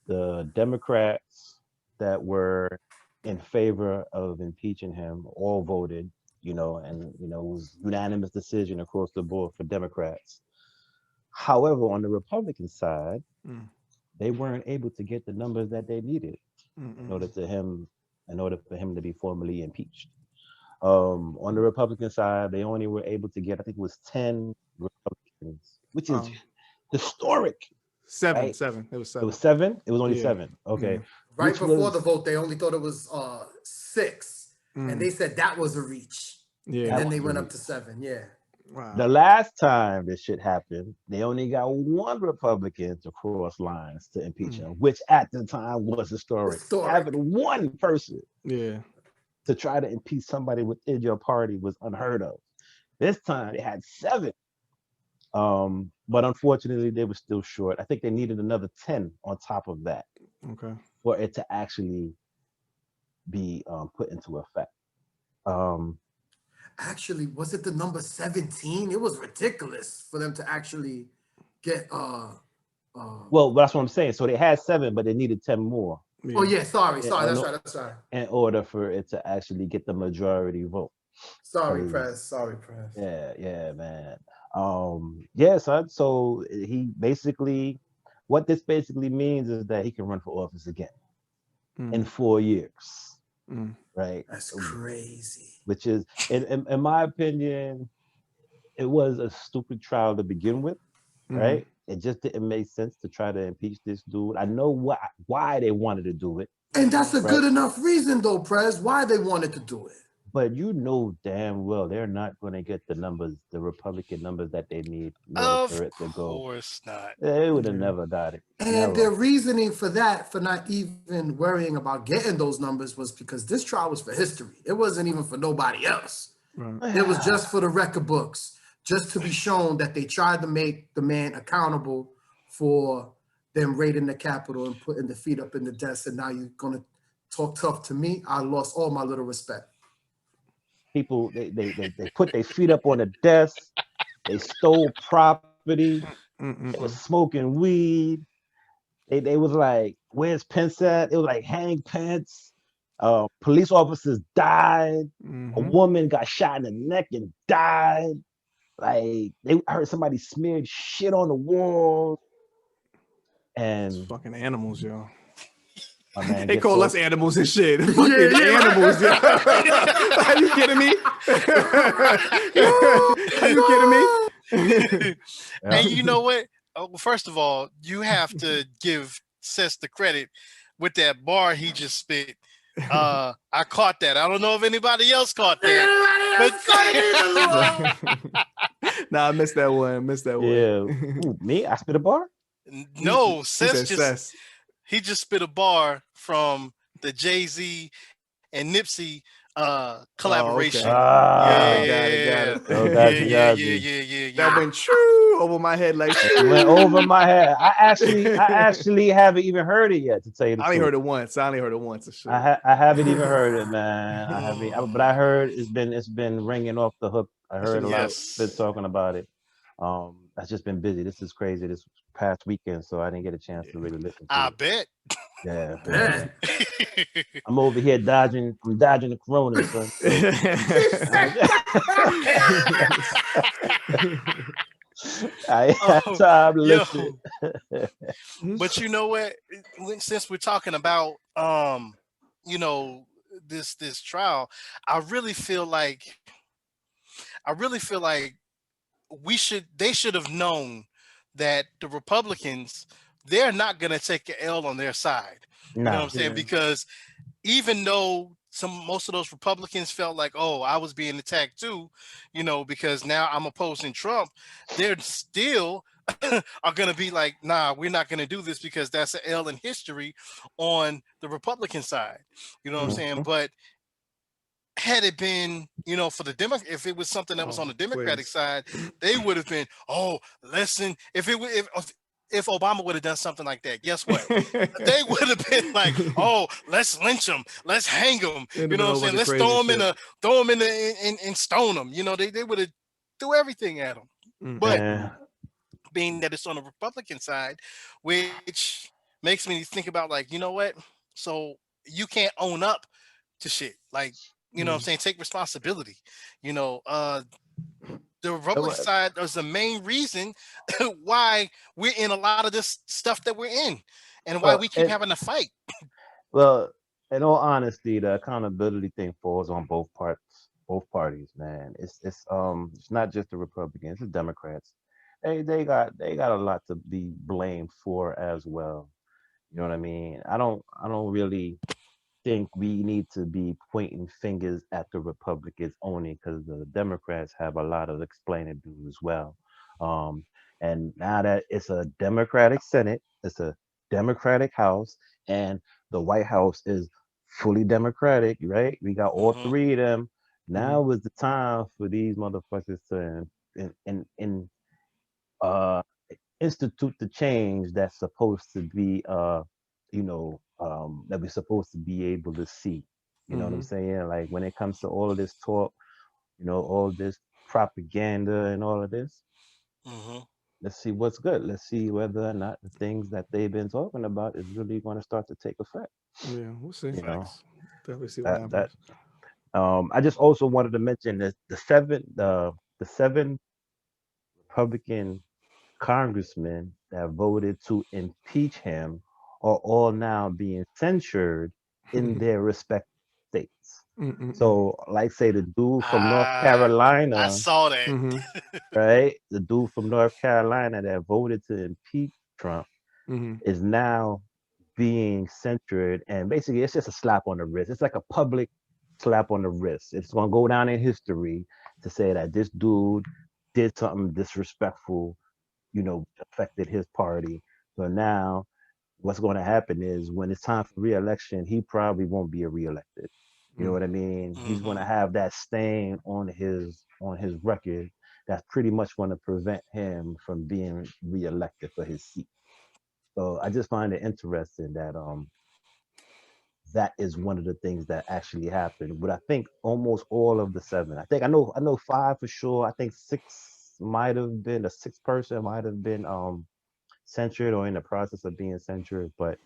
the Democrats that were in favor of impeaching him all voted, you know, and you know, it was unanimous decision across the board for Democrats. However, on the Republican side, they weren't able to get the numbers that they needed in order for him to be formally impeached. On the Republican side, they only were able to get, I think it was 10 Republicans, which is historic. Seven. Right? It was 7. It was 7? It was only 7. Okay. Right Which before was- the vote, they only thought it was 6, and they said that was a reach. Yeah. And then they went up to 7. Yeah. Wow. The last time this shit happened, they only got 1 Republican to cross lines to impeach him, which at the time was historic. Having 1 person to try to impeach somebody within your party was unheard of. This time they had 7. But unfortunately, they were still short. I think they needed another 10 on top of that for it to actually be put into effect. Actually, was it the number 17? It was ridiculous for them to actually get well, that's what I'm saying. So they had 7, but they needed 10 more. Oh yeah, sorry. That's right. In order for it to actually get the majority vote. Sorry, Prez. Yeah, man. Yeah, son. So he basically, what this basically means is that he can run for office again in 4 years. Right? That's crazy. Which is, in my opinion, it was a stupid trial to begin with, right? It just didn't make sense to try to impeach this dude. I know why they wanted to do it. And that's a good enough reason, though, Prez, why they wanted to do it. But you know damn well they're not going to get the numbers, the Republican numbers that they need in order for it to go. Of course not. They would have never got it. And their reasoning for that, for not even worrying about getting those numbers, was because this trial was for history. It wasn't even for nobody else. It was just for the record books, just to be shown that they tried to make the man accountable for them raiding the Capitol and putting the feet up in the desk. And now you're going to talk tough to me. I lost all my little respect. People, they put their feet up on the desk. They stole property. They was smoking weed. They was like, where's Pence at? It was like, hang Pence. Police officers died. A woman got shot in the neck and died. Like, I heard somebody smeared shit on the wall. And it's fucking animals, yo. Man, they call us animals and shit. Fucking animals, yo. Are you kidding me? Are you kidding me? And you know what? First of all, you have to give Sess the credit with that bar he just spit. I caught that. I don't know if anybody else caught that. Nah, I missed that one. Yeah. Ooh, me? I spit a bar? No, He Sess said just Sess. he just spit a bar from the Jay-Z and Nipsey collaboration. Okay. Ah, Got it. oh, got you. That went true over my head like It went over my head. I actually haven't even heard it yet, to tell you the I only truth. heard it once. I only heard it once. Shit. I haven't even heard it, man. I haven't, but I heard it's been ringing off the hook. I heard a lot of been talking about it. I've just been busy. This is crazy. This past weekend, so I didn't get a chance to really listen to I it. bet. Yeah. I'm over here dodging the corona, son. I have time to listen. But you know what? Since we're talking about you know, this trial, I really feel like they should have known that the Republicans, they're not gonna take an L on their side. You know what I'm saying? Because even though most of those Republicans felt like, oh, I was being attacked too, you know, because now I'm opposing Trump, they're still are going to be like, nah, we're not going to do this because that's an L in history on the Republican side. You know what I'm saying? But had it been, you know, for the Democrat, if it was something that was on the Democratic side, they would have been, oh, listen, if Obama would have done something like that, guess what? They would have been like, "Oh, let's lynch him, let's hang him." You know what I'm saying? Let's throw him and stone him. You know, they would have threw everything at him. But being that it's on the Republican side, which makes me think about, like, you know what? So you can't own up to shit, like, you know what I'm saying? Take responsibility. You know, the Republican side is the main reason why we're in a lot of this stuff that we're in, and why we keep having to fight. Well, in all honesty, the accountability thing falls on both parties, man. It's not just the Republicans, it's the Democrats. They got a lot to be blamed for as well. You know what I mean? I don't really think we need to be pointing fingers at the Republicans only, because the Democrats have a lot of explaining to do as well. And now that it's a Democratic Senate, it's a Democratic House, and the White House is fully Democratic, right? We got all three of them. Now is the time for these motherfuckers to uh, institute the change that's supposed to be that we're supposed to be able to see. You know what I'm saying? Like, when it comes to all of this talk, all this propaganda and all of this, let's see what's good. Let's see whether or not the things that they've been talking about is really going to start to take effect. Yeah, we'll see. Definitely see what happens. I just also wanted to mention that the seven Republican congressmen that voted to impeach him are all now being censured in their respective states. So, like, say the dude from North Carolina, I saw that. right? The dude from North Carolina that voted to impeach Trump is now being censured, and basically it's just a slap on the wrist. It's like a public slap on the wrist. It's going to go down in history to say that this dude did something disrespectful, affected his party. So now what's going to happen is, when it's time for re-election, he probably won't be reelected. You know what I mean? He's going to have that stain on his record that's pretty much going to prevent him from being reelected for his seat. So I just find it interesting that that is one of the things that actually happened. But I think almost all of the seven, I know five for sure. I think six might have been, a sixth person might have been censured or in the process of being censured. But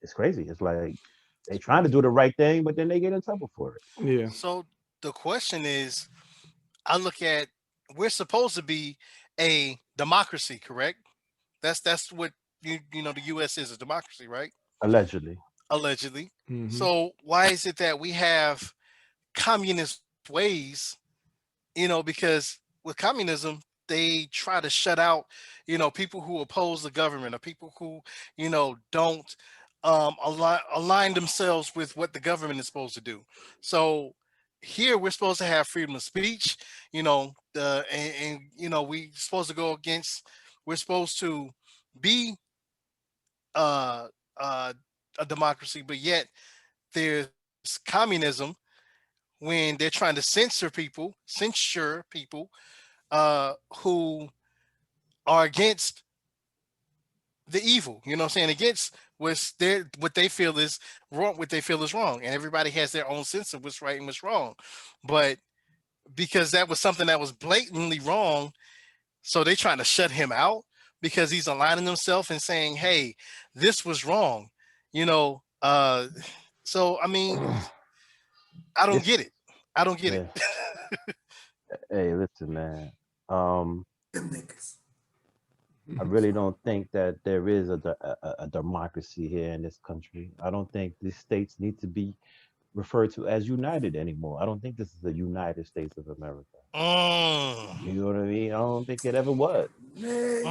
it's crazy. It's like they trying to do the right thing, but then they get in trouble for it. Yeah. So the question is, I look at, we're supposed to be a democracy, correct? That's what the U.S. is, a democracy, right? Allegedly. So why is it that we have communist ways? Because with communism, they try to shut out, people who oppose the government or people who, don't align themselves with what the government is supposed to do. So here we're supposed to have freedom of speech, we supposed to go against, we're supposed to be uh, uh, a democracy, but yet there's communism when they're trying to censure people who are against the evil, you know what I'm saying, against what they feel is wrong, and everybody has their own sense of what's right and what's wrong. But because that was something that was blatantly wrong, so they trying to shut him out because he's aligning himself and saying, hey, this was wrong, so I mean, I don't get it. I don't get it. Hey, listen, man. Them niggas. I really don't think that there is a democracy here in this country. I don't think the states need to be referred to as united anymore. I don't think this is the United States of America. You know what I mean? I don't think it ever was. Man.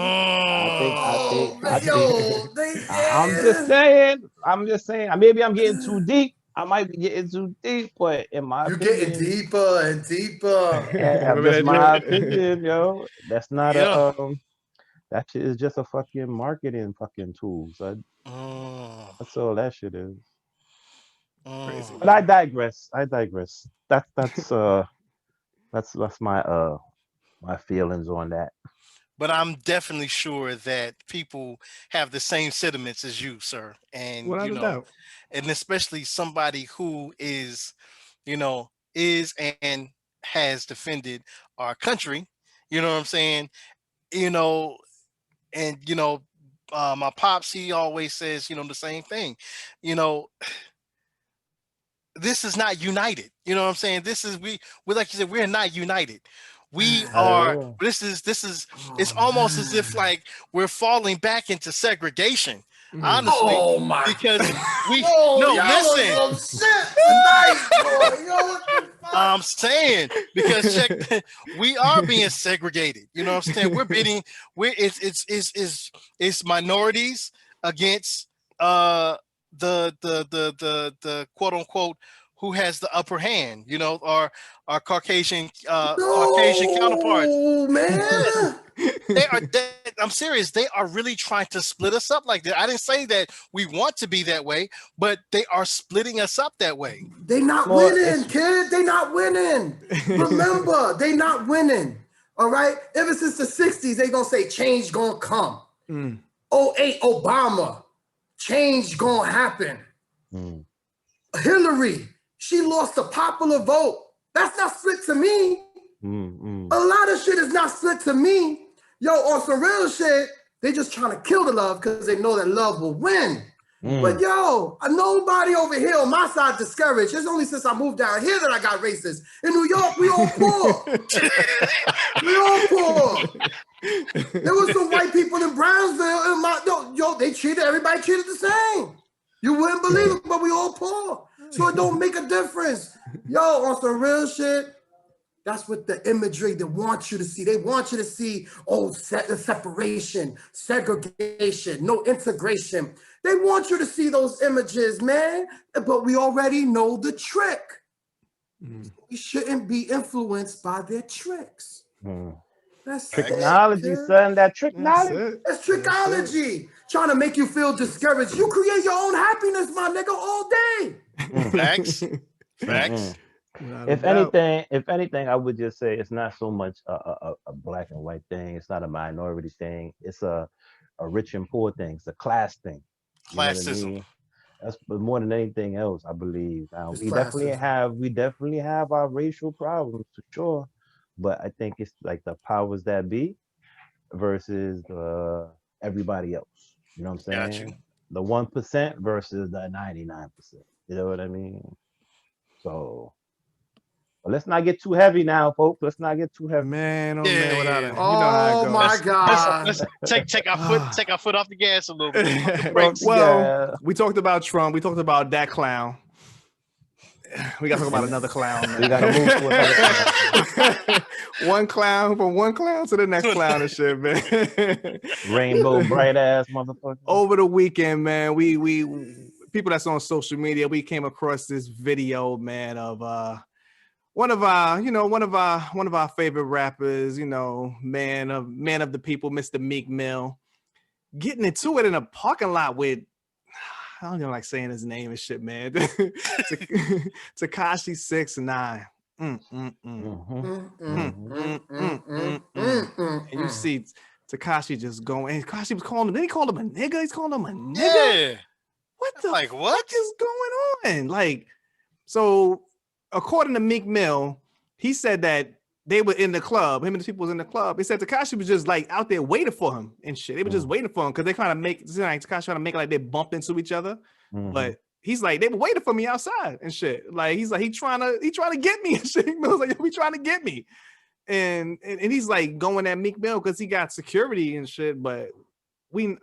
I'm just saying. Maybe I'm getting too deep. I might be getting too deep, but in my opinion, getting deeper and deeper. That's my opinion, yo. That's not Yeah. that shit is just a fucking marketing fucking tool. So that's all that shit is. Crazy. But I digress. That's my feelings on that. But I'm definitely sure that people have the same sentiments as you, sir. And Without a doubt. and especially somebody who is and has defended our country, you know what I'm saying? You know, and my pops, he always says, the same thing. This is not united. You know what I'm saying? This is we like you said, we're not united. We are. This is. It's almost as if like we're falling back into segregation. Honestly, oh my! Because we listen. Shit tonight, boy. I'm saying because check, we are being segregated. You know what I'm saying? It's minorities against the quote unquote who has the upper hand, our Caucasian counterparts. Man. I'm serious. They are really trying to split us up like that. I didn't say that we want to be that way, but they are splitting us up that way. They not winning, kid. They not winning. Remember, they not winning. All right. Ever since the 60s, they gonna say change gonna come. 08 Obama, change gonna happen. Hillary, she lost the popular vote. That's not split to me. A lot of shit is not split to me. Yo, on some real shit, they just trying to kill the love because they know that love will win. But yo, nobody over here on my side discouraged. It's only since I moved down here that I got racist. In New York, we all poor. We all poor. There was some white people in Brownsville. They treated everybody treated the same. You wouldn't believe it, but we all poor. So it don't make a difference. Yo, on some real shit, that's what the imagery they want you to see. They want you to see, separation, segregation, no integration. They want you to see those images, man. But we already know the trick. We shouldn't be influenced by their tricks. That's technology, son. That technology. That's trickology. Trying to make you feel discouraged. You create your own happiness, my nigga, all day. Facts. If anything, I would just say it's not so much a black and white thing. It's not a minority thing. It's a rich and poor thing. It's a class thing. Classism. I mean? That's more than anything else, I believe. We definitely have our racial problems for sure, but I think it's like the powers that be versus everybody else. You know what I'm saying? The 1% versus the 99%. You know what I mean? So. Well, let's not get too heavy now, folks. Let's not get too heavy. Man, oh my God. Let's take our foot off the gas a little bit. Well, we talked about Trump. We talked about that clown. We gotta talk about another clown. We gotta move to another clown. One clown from one clown to the next clown and shit, man. Rainbow bright ass motherfucker. Over the weekend, man, we people that's on social media, we came across this video, man, of one of our favorite rappers, man of the people, Mr. Meek Mill, getting into it in a parking lot with, I don't even like saying his name and shit, man. Tekashi 6ix9ine. And you see Tekashi just going, and Tekashi was calling him, then he called him a nigga. He's calling him a nigga. Yeah. What the Like, what? fuck is going on? Like, so according to Meek Mill, he said that they were in the club. Him and the people was in the club. He said Tekashi was just like out there waiting for him and shit. They were just waiting for him because they kind of make like Tekashi trying to make it like they bumped into each other. But he's like, they were waiting for me outside and shit. Like he's like, he trying to get me and shit. Meek Mill's like, we trying to get me. And he's like going at Meek Mill because he got security and shit. But we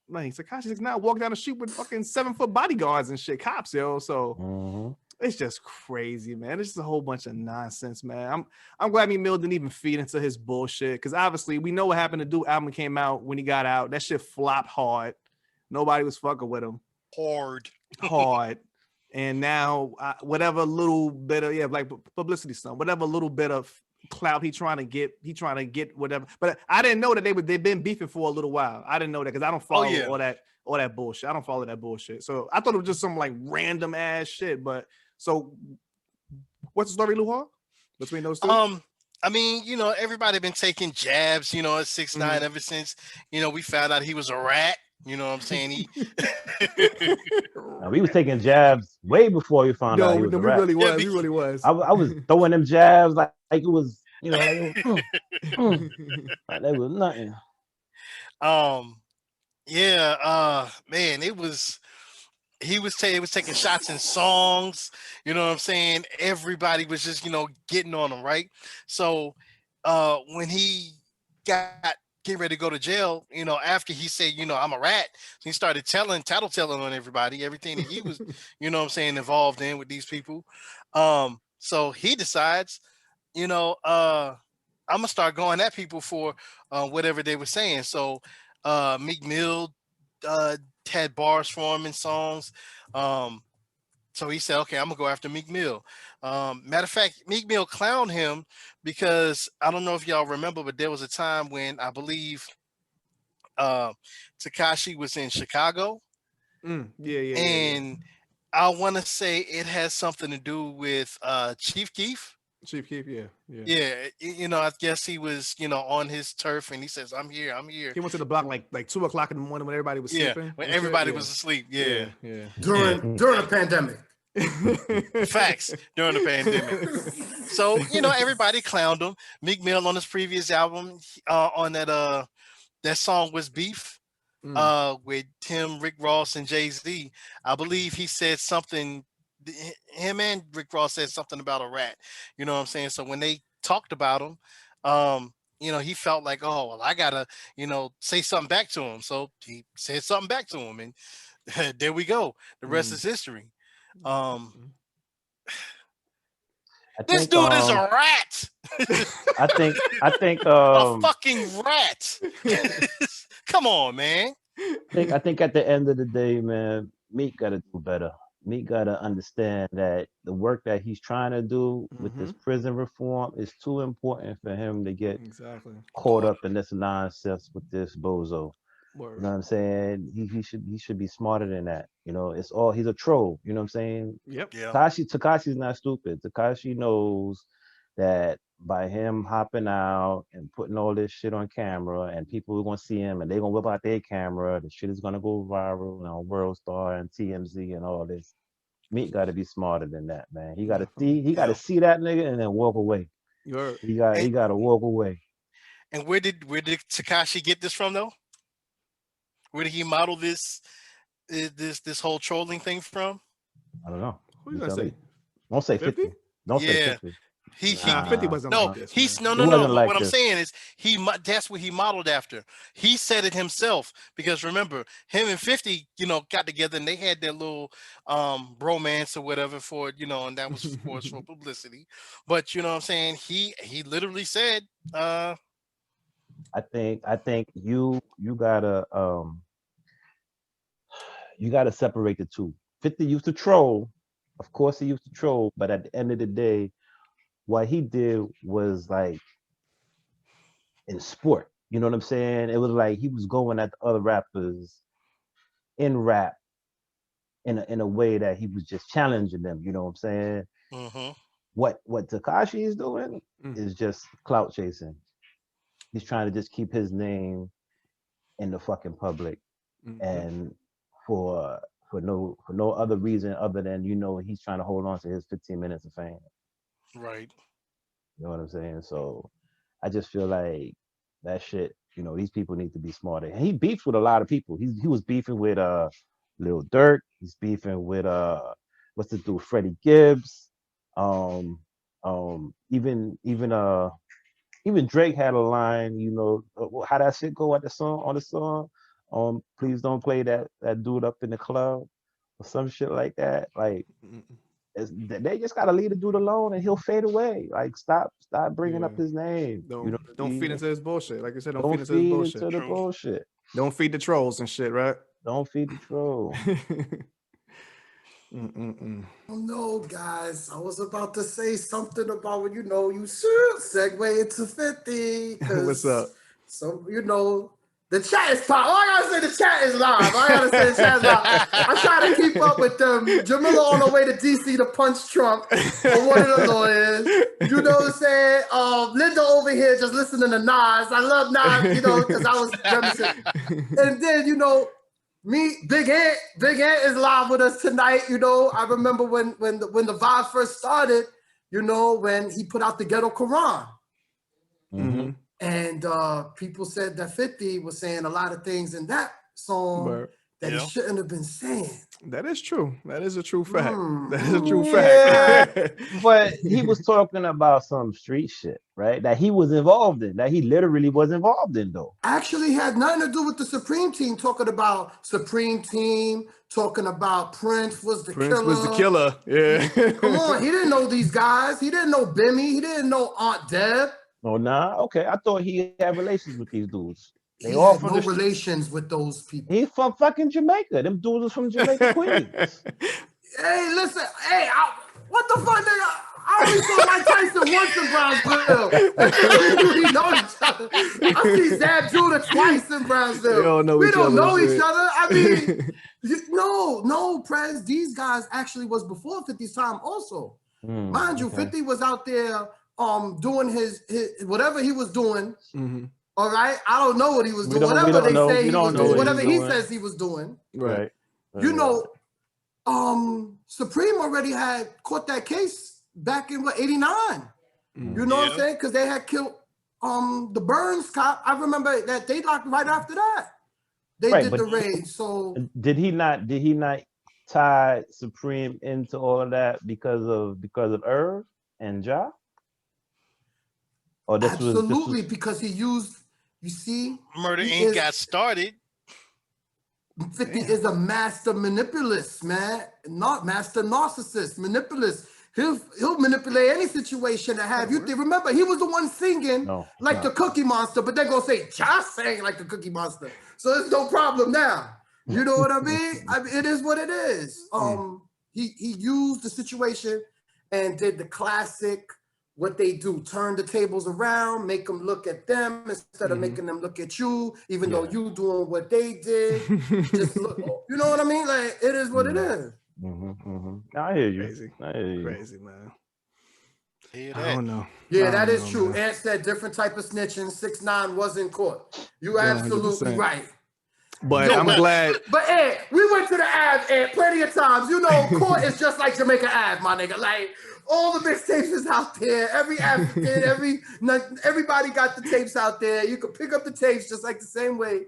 like Tekashi's not walk down the street with fucking 7-foot bodyguards and shit, cops, yo. So it's just crazy, man. It's just a whole bunch of nonsense, man. I'm glad Meek Mill didn't even feed into his bullshit because obviously we know what happened to Do album came out when he got out. That shit flopped hard. Nobody was fucking with him. Hard. And now whatever little bit of like publicity stuff, whatever little bit of clout he trying to get whatever. But I didn't know that they've been beefing for a little while. I didn't know that because I don't follow all that bullshit. I don't follow that bullshit. So I thought it was just some like random ass shit. But so what's the story, Luha? Between those two? I mean, everybody been taking jabs, at 6ix9ine ever since, we found out he was a rat. You know what I'm saying? Now, we was taking jabs way before we found out he was a rat. We really was. I was throwing them jabs like it was, like that was nothing. Man, it was taking shots in songs, you know what I'm saying? Everybody was just, getting on him, right? So when he getting ready to go to jail, after he said, I'm a rat, he started tattletelling on everybody, everything that he was, involved in with these people. So he decides, I'm gonna start going at people for whatever they were saying. So Meek Mill had bars for him in songs. So he said, okay, I'm gonna go after Meek Mill. Matter of fact, Meek Mill clowned him because I don't know if y'all remember, but there was a time when I believe Tekashi was in Chicago. And I want to say it has something to do with Chief Keef. Chief Keef, yeah. I guess he was, on his turf, and he says, "I'm here." He went to the block like 2:00 in the morning when everybody was sleeping. When everybody was asleep. Yeah. During a pandemic. Facts, during the pandemic. So everybody clowned him. Meek Mill on his previous album, on that song was Beef, with Tim, Rick Ross, and Jay-Z. I believe he said something. Him and Rick Ross said something about a rat. You know what I'm saying? So when they talked about him, he felt like, oh, well, I gotta, say something back to him. So he said something back to him, and there we go. The rest is history. This dude is a rat. I think a fucking rat. Come on, man. I think at the end of the day, man, Meek gotta do better. Meek gotta understand that the work that he's trying to do with this prison reform is too important for him to get caught up in this nonsense with this bozo. Word. You know what I'm saying? He should be smarter than that. It's all, he's a troll. You know what I'm saying? Yep. Yeah. Tekashi's not stupid. Tekashi knows that by him hopping out and putting all this shit on camera, and people are gonna see him, and they're gonna whip out their camera, the shit is gonna go viral on World Star and TMZ and all this. Meek got to be smarter than that, man. He got to see that nigga and then walk away. He got to walk away. And where did Tekashi get this from, though? Where did he model this whole trolling thing from? I don't know. Who you gonna say? Don't say 50. Don't say 50. Nah, 50 wasn't no, like this. he's Man. no. It wasn't But like what I'm this. saying is that's what he modeled after. He said it himself because remember, him and 50, got together and they had their little bromance or whatever for and that was of course for publicity. But you know what I'm saying? He literally said, I think you gotta separate the two. 50 used to troll. Of course he used to troll, but at the end of the day, what he did was like in sport. You know what I'm saying? It was like he was going at the other rappers in rap in a way that he was just challenging them. You know what I'm saying? mm-hmm. What Tekashi is doing is just clout chasing. He's trying to just keep his name in the fucking public, and for no other reason other than he's trying to hold on to his 15 minutes of fame. Right. You know what I'm saying? So I just feel like that shit. These people need to be smarter. And he beefs with a lot of people. He was beefing with Lil Durk. He's beefing with what's the dude, Freddie Gibbs. Even Drake had a line, how that shit go at the song. Please don't play that dude up in the club or some shit like that. Like they just gotta leave the dude alone and he'll fade away. Like stop bringing up his name. Don't feed into his bullshit. Like I said, don't feed into feed his bullshit. into the bullshit. Don't feed the trolls and shit, right? Don't feed the troll. Oh no, guys, I was about to say something about you should segue into 50. What's up? So the chat is pop. All I gotta say, the chat is live. I try to keep up with them. Jamila on her way to DC to punch Trump or one of the lawyers. You know what I'm saying? Linda over here just listening to Nas. I love Nas, because I was reminiscent. And then me, Big Ant is live with us tonight. I remember when the vibe first started, when he put out the Ghetto Quran. Mm-hmm. And people said that 50 was saying a lot of things in that song that he shouldn't have been saying. That is true. That is a true fact. That is a true fact. But he was talking about some street shit, right? That he was involved in, that he literally was involved in, though. Actually had nothing to do with the Supreme Team, talking about Supreme Team, talking about Prince was the killer. Yeah. Come on, he didn't know these guys. He didn't know Bimmy. He didn't know Aunt Deb. Oh, nah. Okay, I thought he had relations with these dudes. He had no relations with those people. He's from fucking Jamaica. Them dudes are from Jamaica, Queens. Hey, listen. Hey, what the fuck, nigga? I only saw Mike Tyson once in Brownsville. We know each other. I see Zab Judah twice in Brownsville. We don't know each other. I mean, no, Prez. These guys actually was before 50's time also. Mind you, 50 was out there doing his whatever he was doing. All right, I don't know what he was doing. Whatever they say he was doing, whatever he says he was doing. Right. Supreme already had caught that case back in 89. You know what I'm saying? Because they had killed the Burns cop. I remember that they locked right after that. They did the raid. So did he not tie Supreme into all of that because of Irv and Ja? Or this was because he used, you see, Murder Inc. got started. 50 is a master manipulist, man. Not master narcissist, manipulist. He'll manipulate any situation to have you think. Remember, he was the one singing the Cookie Monster, but they're gonna say Josh sang like the Cookie Monster. So there's no problem now. You know what I mean? It is what it is. He used the situation and did the classic. What they do, turn the tables around, make them look at them instead of making them look at you, even though you doing what they did. Just look, you know what I mean? Like, it is what it is. I hear you. Crazy. Crazy, man. I don't know. Yeah, that is true. Man. Ant said different type of snitching. 6ix9ine wasn't caught. You absolutely 100%. Right. But I'm glad. But Ed, we went to the Ave, Ed, plenty of times. Court is just like Jamaica Ave, my nigga. Like, all the mixtapes is out there. Every African, everybody got the tapes out there. You can pick up the tapes just like the same way.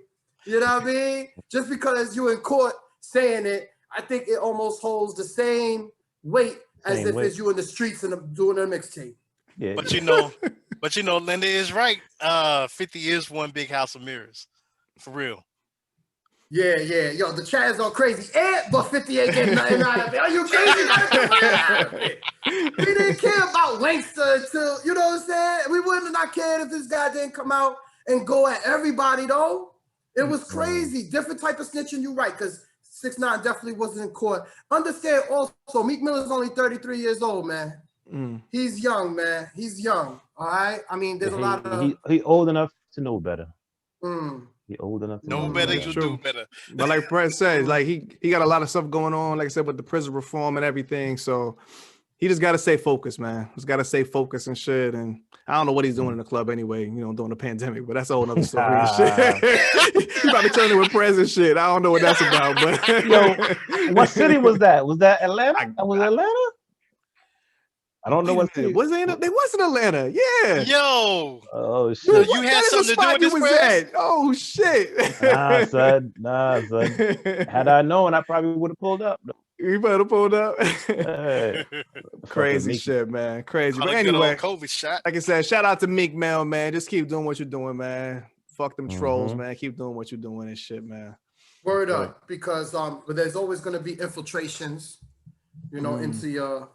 You know what I mean? Just because you in court saying it, I think it almost holds the same weight as if it's you in the streets and doing a mixtape. Yeah. But Linda is right. 50 is one big house of mirrors. For real. Yeah. Yo, the Chads are crazy. But 58 get nothing out of it. Are you crazy? Out of it. We didn't care about Wankster until, you know what I'm saying? We wouldn't have not cared if this guy didn't come out and go at everybody, though. It was crazy. Different type of snitching, you're right, because 6ix9ine definitely wasn't in court. Understand also, Meek Mill is only 33 years old, man. He's young, man. He's young, all right? I mean, there's a lot of... He old enough to know better. He old enough to know better, you do better. But like Prez says, like he got a lot of stuff going on, like I said, with the prison reform and everything. So he just got to stay focused, man. He's got to stay focused and shit. And I don't know what he's doing in the club anyway, you know, during the pandemic, but that's a whole other story and shit. He's about to turn it with Prez and shit. I don't know what that's about, but yo, what city was that? Was that Atlanta? Was it Atlanta? I don't know what city. Was it? They was in Atlanta. Yeah. Yo. Oh shit. So you had something to do with this, Prez? Oh shit. Nah, son. Had I known, I probably would have pulled up. You better pulled up. Hey. Crazy shit, man. Crazy. But anyway, COVID shot. Like I said, shout out to Meek Mill, man. Just keep doing what you're doing, man. Fuck them trolls, man. Keep doing what you're doing and shit, man. Word up, because but there's always going to be infiltrations, you know, into your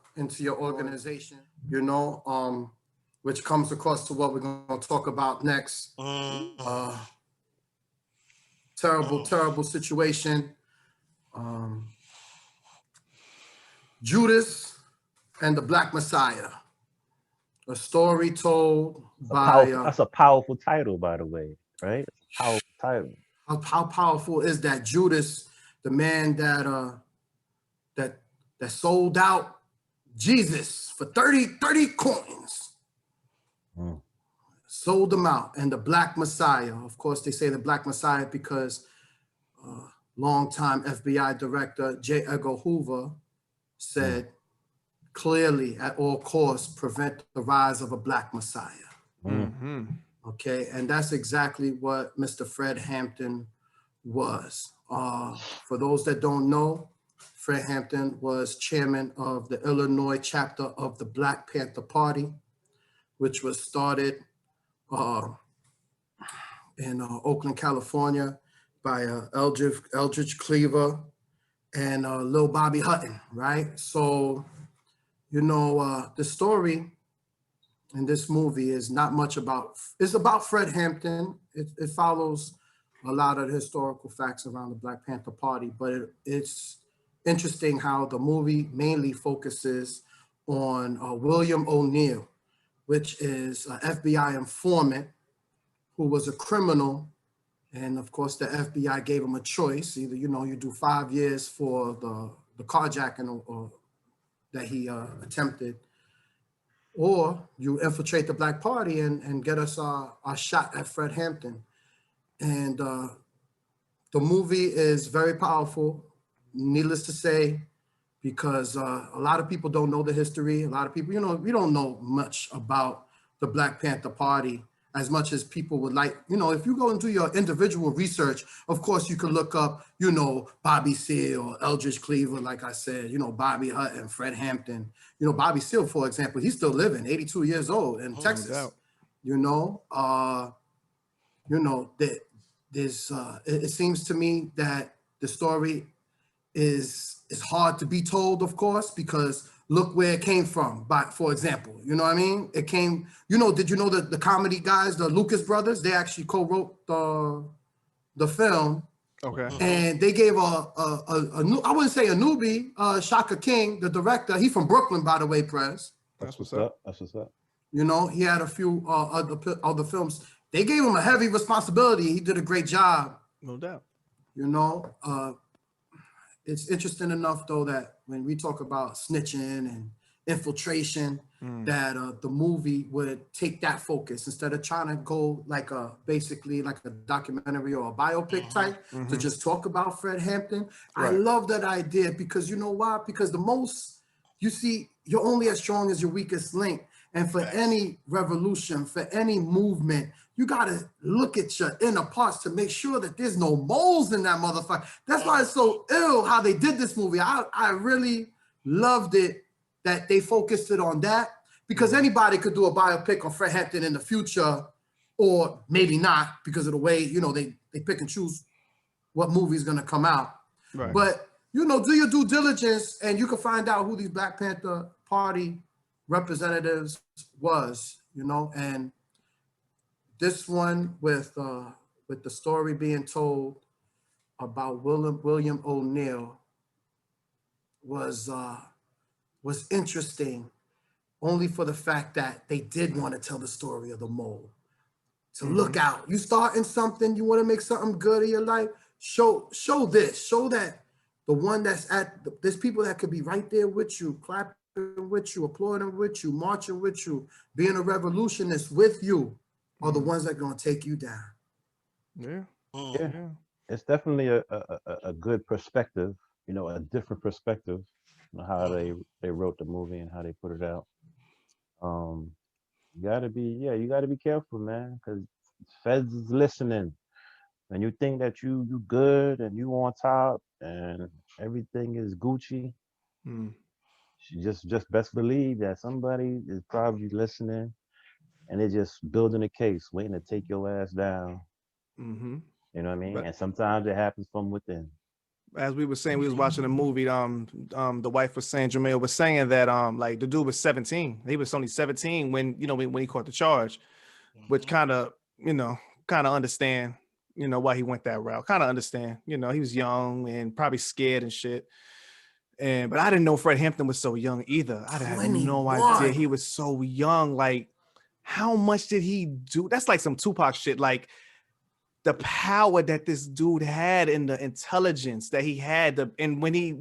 organization, you know, which comes across to what we're going to talk about next. Terrible situation. Judas and the Black Messiah. A story told by... that's a powerful title, by the way, right? Powerful title. How powerful is that? Judas, the man that sold out Jesus for 30 coins. Sold them out. And the Black Messiah, of course, they say the Black Messiah because longtime FBI director J. Edgar Hoover said clearly at all costs prevent the rise of a Black Messiah. Okay, and that's exactly what Mr. Fred Hampton was. For those that don't know, Fred Hampton was chairman of the Illinois chapter of the Black Panther Party, which was started in Oakland, California by Eldridge Cleaver and Lil Bobby Hutton, right? So, you know, the story in this movie is not much about, it's about Fred Hampton. It follows a lot of the historical facts around the Black Panther Party, but it's interesting how the movie mainly focuses on William O'Neill, which is an FBI informant who was a criminal. And of course, the FBI gave him a choice. Either, you know, you do 5 years for the carjacking or that he attempted, or you infiltrate the Black Party and get us our shot at Fred Hampton. And the movie is very powerful, needless to say, because a lot of people don't know the history. A lot of people, you know, we don't know much about the Black Panther Party as much as people would like. You know, if you go and do your individual research, of course, you can look up, you know, Bobby Seale, Eldridge Cleaver, like I said, you know, Bobby Hutton, Fred Hampton. You know, Bobby Seale, for example, he's still living, 82 years old in Texas. You know, there's it seems to me that the story is hard to be told, of course, because look where it came from. But for example, you know what I mean? It came, you know, did you know that the comedy guys, the Lucas brothers, they actually co-wrote the film. Okay. And they gave a new, I wouldn't say a newbie, Shaka King, the director. He's from Brooklyn, by the way, Prez. That's what's up. That's what's up. You know, he had a few other films. They gave him a heavy responsibility. He did a great job. No doubt. You know, it's interesting enough, though, that when we talk about snitching and infiltration, that the movie would take that focus instead of trying to go like basically like a documentary or a biopic type to just talk about Fred Hampton. Right. I love that idea because you know why? Because the most, you see, you're only as strong as your weakest link. And for any revolution, for any movement, you got to look at your inner parts to make sure that there's no moles in that motherfucker. That's why it's so ill how they did this movie. I really loved it that they focused it on that because anybody could do a biopic on Fred Hampton in the future, or maybe not because of the way, you know, they pick and choose what movie is going to come out. Right. But, you know, do your due diligence and you can find out who these Black Panther Party representatives was, you know, and this one with the story being told about William O'Neill was interesting, only for the fact that they did want to tell the story of the mole. So look out, you starting something, you want to make something good in your life, show this, show that the one that's there's people that could be right there with you, clapping with you, applauding with you, marching with you, being a revolutionist with you, are the ones that are going to take you down. Yeah. Yeah. It's definitely a good perspective, you know, a different perspective on how they wrote the movie and how they put it out. You gotta be careful, man, because feds is listening. And you think that you good and you on top and everything is Gucci. You just best believe that somebody is probably listening and they're just building a case, waiting to take your ass down. You know what I mean? And sometimes it happens from within. As we were saying, we was watching a movie. The wife was saying, Jamil was saying that like the dude was 17. He was only 17 when he caught the charge, which kind of understand, why he went that route. Kind of understand, he was young and probably scared and shit. But I didn't know Fred Hampton was so young either. I had no idea he was so young. Like, how much did he do? That's like some Tupac shit. Like, the power that this dude had and the intelligence that he had, and when he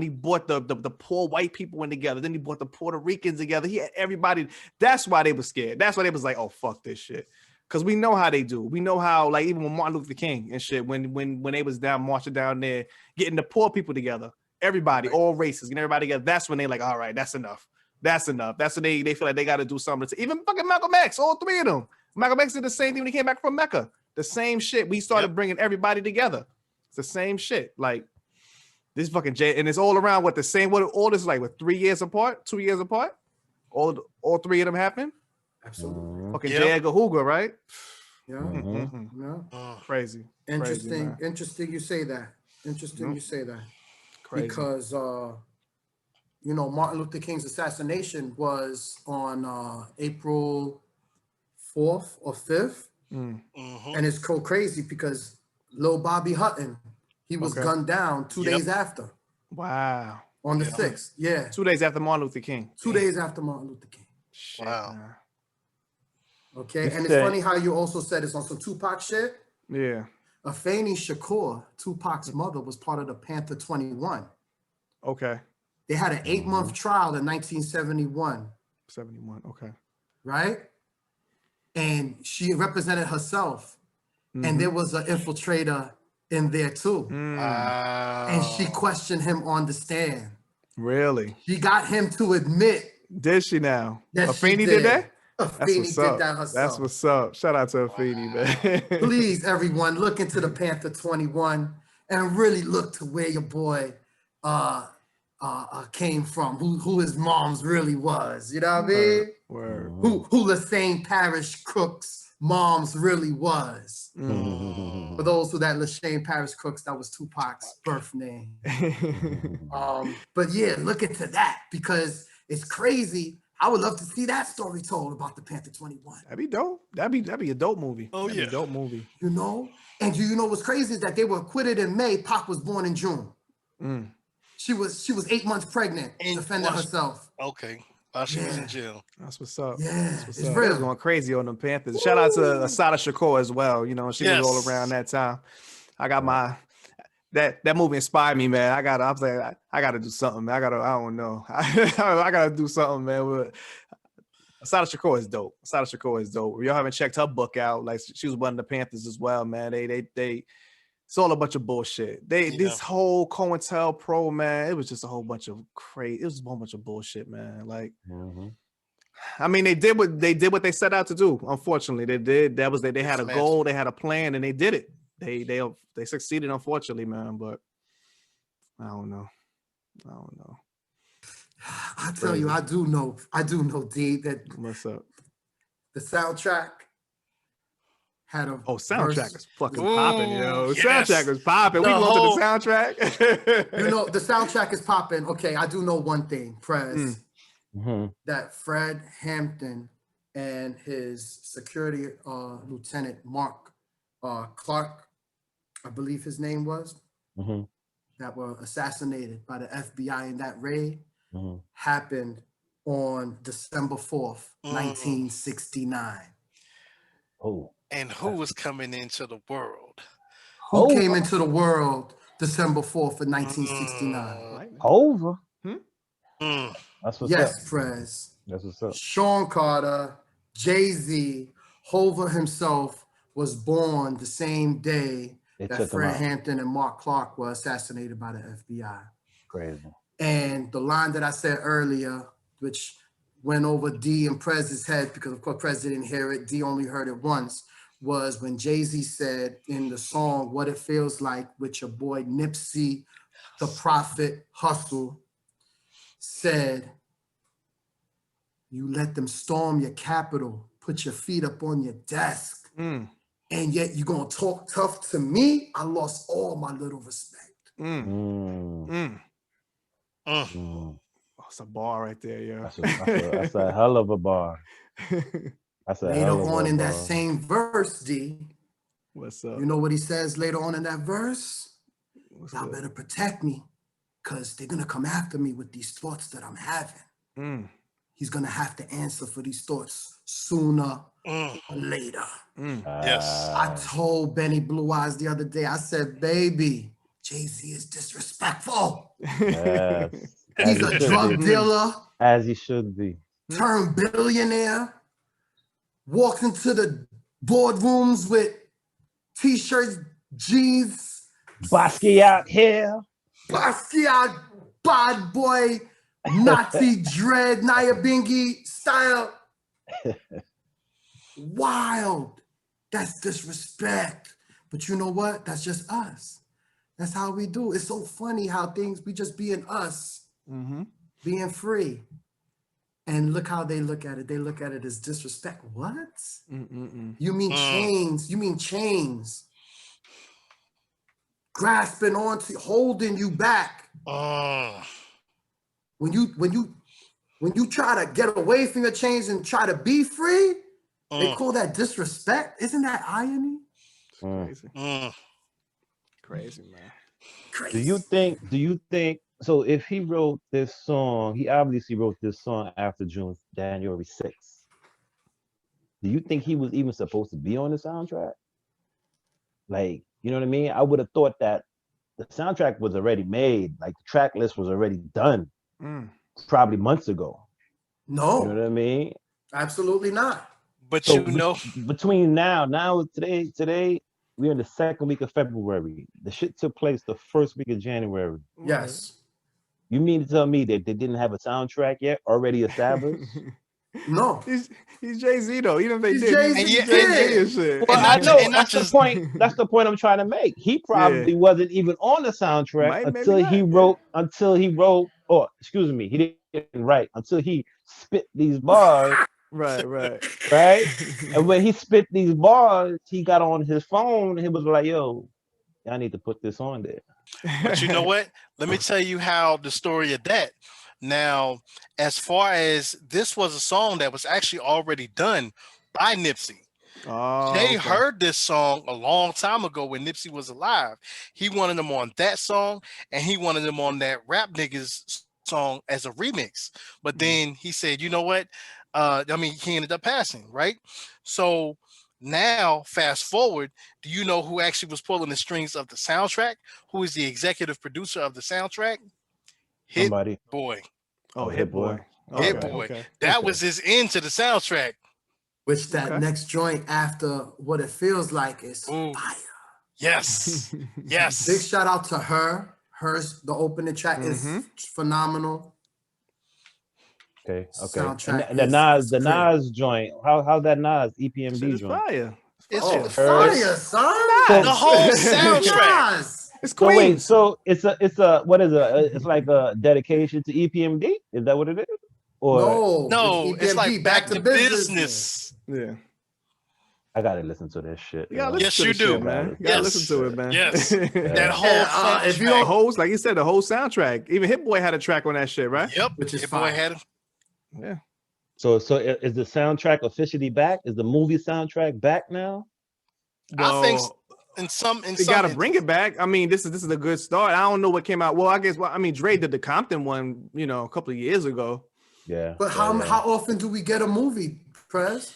brought the poor white people in together, then he brought the Puerto Ricans together. He had everybody. That's why they were scared. That's why they was like, oh, fuck this shit. Because we know how they do. We know how, like, even with Martin Luther King and shit, when they was marching down there, getting the poor people together, everybody, all races, getting everybody together. That's when they like, all right, that's enough. That's enough. That's when they feel like they got to do something. Even fucking Malcolm X, all three of them. Malcolm X did the same thing when he came back from Mecca. The same shit. We started bringing everybody together. It's the same shit. Like, this fucking and it's all around what all this like, with 3 years apart, 2 years apart. All three of them happened. Absolutely. Fucking J. Edgar Hoover, right? Yeah. Crazy. Interesting. Crazy, interesting you say that. Interesting you say that. Crazy. Because Martin Luther King's assassination was on April 4th or 5th. And it's so crazy because Lil Bobby Hutton, he was gunned down 2 days after. Wow. On the 6th. Yeah. 2 days after Martin Luther King. 2 days after Martin Luther King. Shit, wow. man. Okay. And it's funny how you also said it's on some Tupac shit. Yeah. Afeni Shakur, Tupac's mother, was part of the Panther 21. Okay. They had an 8-month trial in 1971. 71. Okay. Right? And she represented herself. And there was an infiltrator in there too. And she questioned him on the stand. Really? She got him to admit. Did she now? That Afeni did that? Afeni did that herself. That's what's up. Shout out to Afeni, man. Please, everyone, look into the Panther 21 and really look to where your boy came from, who his mom's really was. You know what I mean? Word. Who Lassane Parish Crook's mom's really was. For those who that Lassane Parish Crooks, that was Tupac's birth name. But yeah, look into that because it's crazy. I would love to see that story told about the Panther 21. That'd be dope. That'd be a dope movie. Oh, That'd be a dope movie. You know? And you know what's crazy is that they were acquitted in May. Pac was born in June. She was 8 months pregnant, defending herself. Okay. She was in jail. That's what's up. Yeah, That's what's it's up. real. They was going crazy on them Panthers. Shout out to Asada Shakur as well. You know, she was all around that time. I got that movie inspired me, man. I was like, I gotta do something, man. I don't know. I gotta do something, man. Asada Shakur is dope. Asada Shakur is dope. If y'all haven't checked her book out, like, she was one of the Panthers as well, man. They it's all a bunch of bullshit. This whole COINTELPRO, man, it was just a whole bunch of crazy. It was a whole bunch of bullshit, man. Like, I mean, they did what they set out to do. Unfortunately, they did. They had a goal, they had a plan, and they did it. They succeeded, unfortunately, man. But I don't know. I tell you, I do know, D, that What's up? the soundtrack had a soundtrack verse. is fucking Ooh, popping, yo. yes. Soundtrack is popping. We The going whole- to the soundtrack. You know, the soundtrack is popping. Okay, I do know one thing, Prez, that Fred Hampton and his security lieutenant, Mark Clark, I believe his name was, that were assassinated by the FBI in that raid, happened on December 4th, 1969. Oh. And who was coming into the world? Who came into the world December 4th of 1969? Hova. Mm. That's what's Yes, up. Prez. That's what's up. Sean Carter, Jay-Z, Hova himself was born the same day They that took him Fred out. Hampton and Mark Clark were assassinated by the FBI. Crazy. And the line that I said earlier, which went over D and Prez's head, because of course Prez didn't hear it, D only heard it once, was when Jay-Z said in the song What It Feels Like with your boy Nipsey, the Prophet Hussle, said, you let them storm your Capitol, put your feet up on your desk, and yet you're gonna talk tough to me? I lost all my little respect. It's a bar right there, yo. That's a hell of a bar. That's a later hell of on a in bar. that same verse, D, What's up? you know what he says later on in that verse? What's Y'all good? better protect me, because they're gonna come after me with these thoughts that I'm having. He's gonna have to answer for these thoughts sooner or later. Yes. I told Benny Blue Eyes the other day, I said, baby, Jay-Z is disrespectful. Yes. He's a drug dealer, As he should be. turned billionaire, walks into the boardrooms with t-shirts, jeans, Basquiat here. Basquiat, bad boy, Nazi dread, Nyabingi style. Wild. That's disrespect. But you know what? That's just us. That's how we do. It's so funny how we just being us, being free. And look how they look at it. They look at it as disrespect. What? You mean chains? You mean chains? Grasping onto, holding you back. When you try to get away from your chains and try to be free, they call that disrespect. Isn't that irony? Crazy. Crazy, man. Crazy. Do you think so if he wrote this song, he obviously wrote this song after January 6th. Do you think he was even supposed to be on the soundtrack? Like, you know what I mean? I would have thought that the soundtrack was already made, like the track list was already done probably months ago. No. You know what I mean? Absolutely not. But So you know, between today, we're in the second week of February. The shit took place the first week of January. Yes. You mean to tell me that they didn't have a soundtrack yet already established? No. He's Jay-Z though. Even if they He's did, Jay-Z. he's Yeah. Jay-Z and shit. Well, I not- know and not that's just- the point. That's the point I'm trying to make. He probably wasn't even on the soundtrack until he wrote. Or excuse me, he didn't write until he spit these bars. Right. And when he spit these bars, he got on his phone and he was like, "Yo, I need to put this on there." But you know what? Let me tell you how the story of that. Now, as far as this was a song that was actually already done by Nipsey. Jay heard this song a long time ago when Nipsey was alive. He wanted him on that song and he wanted him on that Rap Niggas song as a remix. But then he said, you know what? He ended up passing, right? So now, fast forward, do you know who actually was pulling the strings of the soundtrack? Who is the executive producer of the soundtrack? Hit Somebody. Boy. Oh, Hit Boy. Hit Okay, Boy. okay. That was his end to the soundtrack. Which that next joint after What It Feels Like is fire. Yes. Yes. Big shout out to her. Hers, the opening track is phenomenal. Okay. Soundtrack And the Nas joint. How's that Nas EPMD It's joint? fire. It's fire, son. the whole soundtrack. Nas. It's So wait, Queens. so it's a what is it? It's like a dedication to EPMD? Is that what it is? Or No, No, it's it's EPMD, like back to business. Yeah. I gotta listen to this shit. You gotta yo. listen Yes, to you the shit, do. man. You gotta listen Yes. to it, man. Yes. That Yeah. whole Yeah, if you The don't, whole, like you said, the whole soundtrack. Even Hit Boy had a track on that shit, right? Yep. which is Hit Boy fire. had it. Yeah. So is the soundtrack officially back? Is the movie soundtrack back now? I think Well, in some you gotta bring it back. I mean, this is a good start. I don't know what came out. Well, I guess Dre did the Compton one, a couple of years ago. Yeah. But how often do we get a movie, Prez?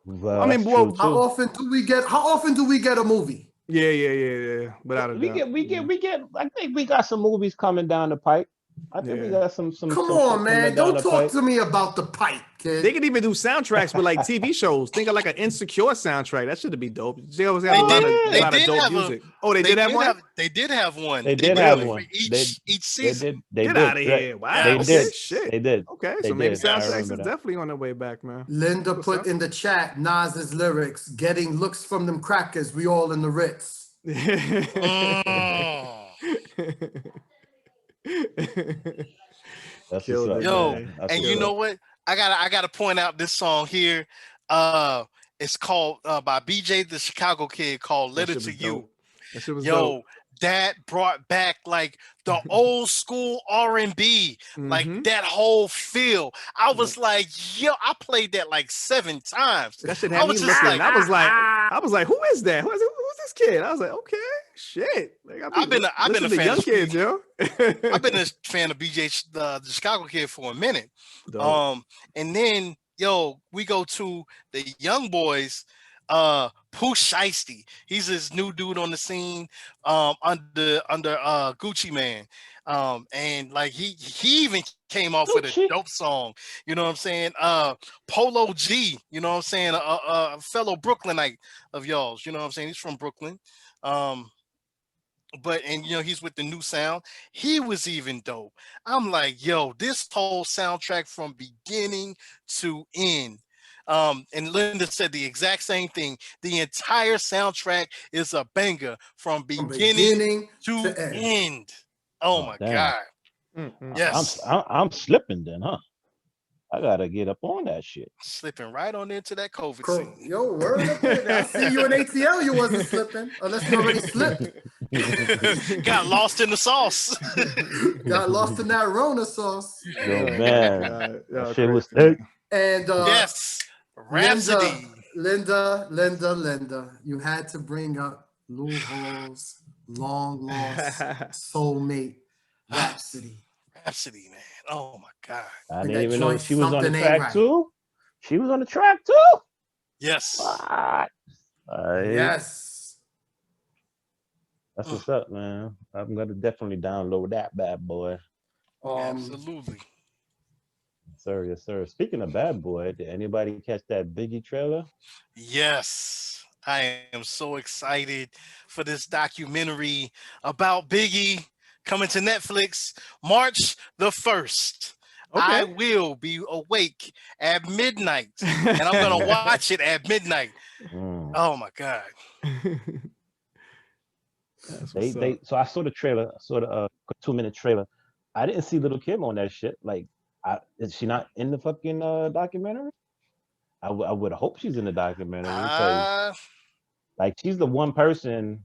Well, I mean, that's well, true, How too. often do we get a movie? Yeah. Without a doubt. We get. I think we got some movies coming down the pipe. I think we Yeah. got some. Come some on, shit man. coming down Don't the talk pipe. to me about the pipe, kid. They could even do soundtracks with like TV shows. Think of like an Insecure soundtrack. That should be dope. They always have They a lot did- of they did dope have a- music. Oh, they did have one? They did have one. They did do have it for one. each They season. They Get did. out of here. Wow. They Okay, did. shit. They did. Okay, They so maybe did. I soundtracks remember is that. definitely on their way back, man. Linda What's put up? in the chat Nas's lyrics, getting looks from them crackers. We all in the Ritz. Mm. That's Killed what's it, up, Yo, man. That's and what's you up. know what? I gotta point out this song here. It's called by BJ the Chicago Kid called That "Letter shit to was You." dope. That shit was Yo, dope. that brought back like the old school R&B, like Mhm. that whole feel. I was like, yo, I played that like 7 times. That shit I had me was just looking. like, I was like, who is that? Who's this kid? I was like, okay, shit. Like, I've been a listen to fan young of kids, yo. I've been a fan of BJ the Chicago Kid for a minute. Dope. And then we go to the young boys. Pooh Shiesty. He's this new dude on the scene under Gucci Man. And like he even came off with a Gucci. dope song, you know what I'm saying? Polo G, you know what I'm saying? A fellow Brooklynite of y'all's, you know what I'm saying? He's from Brooklyn. But he's with the new sound. He was even dope. I'm like, yo, this whole soundtrack from beginning to end. And Linda said the exact same thing. The entire soundtrack is a banger from beginning to end. Oh my damn. God. Mm-mm. Yes. I'm slipping then, huh? I gotta get up on that shit. Slipping right on into that COVID scene. Yo, word up there. I see you in ATL. You wasn't slipping unless you already slipped. Got lost in the sauce. Got lost in that Rona sauce. Yo, man, God, y'all that shit was crazy. thick. And Yes. Rhapsody. Linda, you had to bring up Lou Hall's long lost soulmate, Rhapsody. Rhapsody, man. Oh my God. I And didn't that even know joint, she was on the something ain't track right. too. She was on the track too. Yes. What? Yes. That's what's up, man. I'm gonna definitely download that bad boy. Absolutely. Yes, sir. Speaking of bad boy, did anybody catch that Biggie trailer? Yes. I am so excited for this documentary about Biggie coming to Netflix March the 1st. Okay. I will be awake at midnight and I'm going to watch it at midnight. Oh my God. So I saw the trailer. I saw the 2-minute trailer. I didn't see Little Kim on that shit. Like, is she not in the fucking documentary? I would hope she's in the documentary because like she's the one person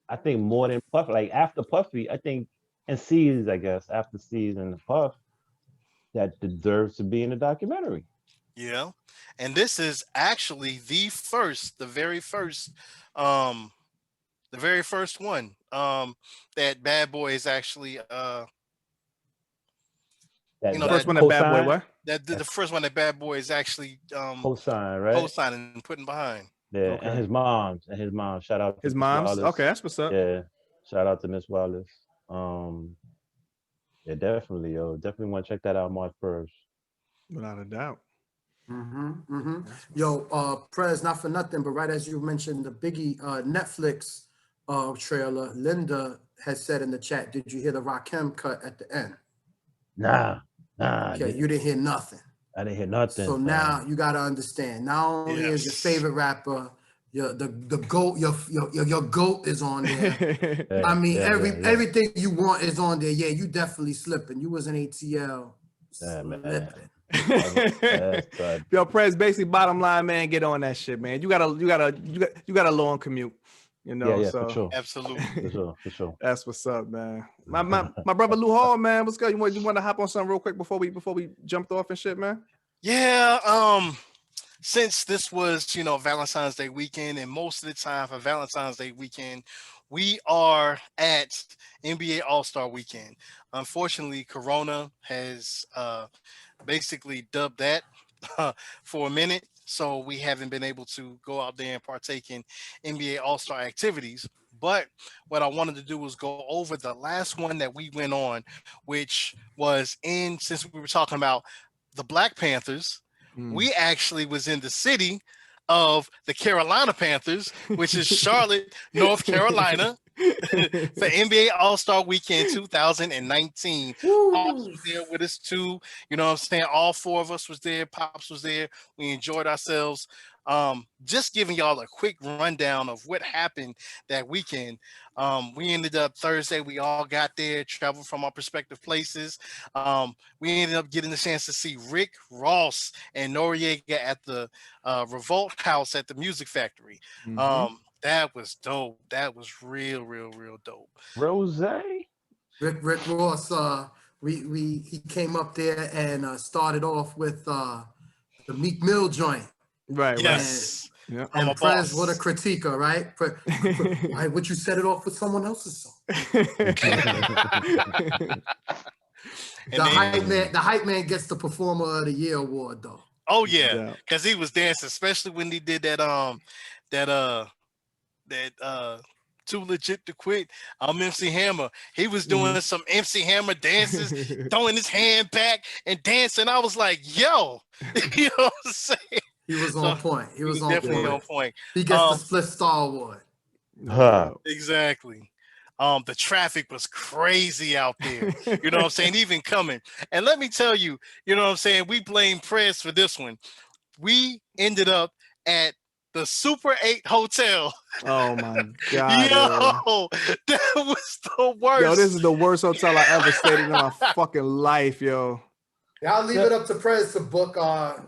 I think more than Puff. Like after Puffy, I think and C's, I guess after C's and Puff, that deserves to be in the documentary. Yeah, and this is actually the very first one that Bad Boy is actually the first one that Bad Boy what? The first one that Bad Boy is actually co-sign, right? Co-signing and putting behind. Yeah, Okay. and his mom. Shout out to his Miss mom's. Wallace. Okay, that's what's up. Yeah, shout out to Miss Wallace. Yeah, definitely, definitely want to check that out March 1st. Without a doubt. Yo, Prez, not for nothing, but right as you mentioned the Biggie Netflix trailer, Linda has said in the chat, did you hear the Rakim cut at the end? Nah. Okay, you didn't hear nothing. I didn't hear nothing. So now you got to understand, not only is your favorite rapper the goat, your goat is on there. Yeah, I mean, yeah, everything you want is on there. Yeah, you definitely slipping. You was an ATL man. slipping. Yo, Prez, basically bottom line, man, get on that shit, man. You got a long commute, you know. Yeah, so for sure. Absolutely. For sure. That's what's up, man. My brother Lou Hall, man. What's good? You want to hop on something real quick before we jumped off and shit, man? Yeah. Since this was, Valentine's Day weekend, and most of the time for Valentine's Day weekend, we are at NBA All-Star Weekend. Unfortunately, Corona has basically dubbed that for a minute, so we haven't been able to go out there and partake in NBA All-Star activities. But what I wanted to do was go over the last one that we went on, which was since we were talking about the Black Panthers, we actually was in the city of the Carolina Panthers, which is Charlotte, North Carolina, for NBA All-Star Weekend 2019. Pops was there with us too. You know what I'm saying? All four of us was there. Pops was there. We enjoyed ourselves. Just giving y'all a quick rundown of what happened that weekend. We ended up Thursday. We all got there, traveled from our respective places. We ended up getting the chance to see Rick Ross and Noriega at the Revolt House at the Music Factory. That was dope. That was real dope. Rose? Rick Ross, he came up there and started off with the Meek Mill joint. Right. Yes. Yeah. And Prez, what a critiquer, right? Why would you set it off with someone else's song? The hype man gets the Performer of the Year award, though. Oh yeah, because he was dancing, especially when he did that Too Legit to Quit. MC Hammer. He was doing some MC Hammer dances, throwing his hand back and dancing. I was like, yo, you know what I'm saying? He was on point. He was definitely on point. He gets the Split Star Award. Exactly. The traffic was crazy out there. You know what I'm saying? Even coming. And let me tell you, you know what I'm saying? We blame Prez for this one. We ended up at the Super 8 Hotel. Oh my God. Yo, that was the worst. Yo, this is the worst hotel I ever stayed in my fucking life, yo. Yeah, I'll leave it up to Prez to book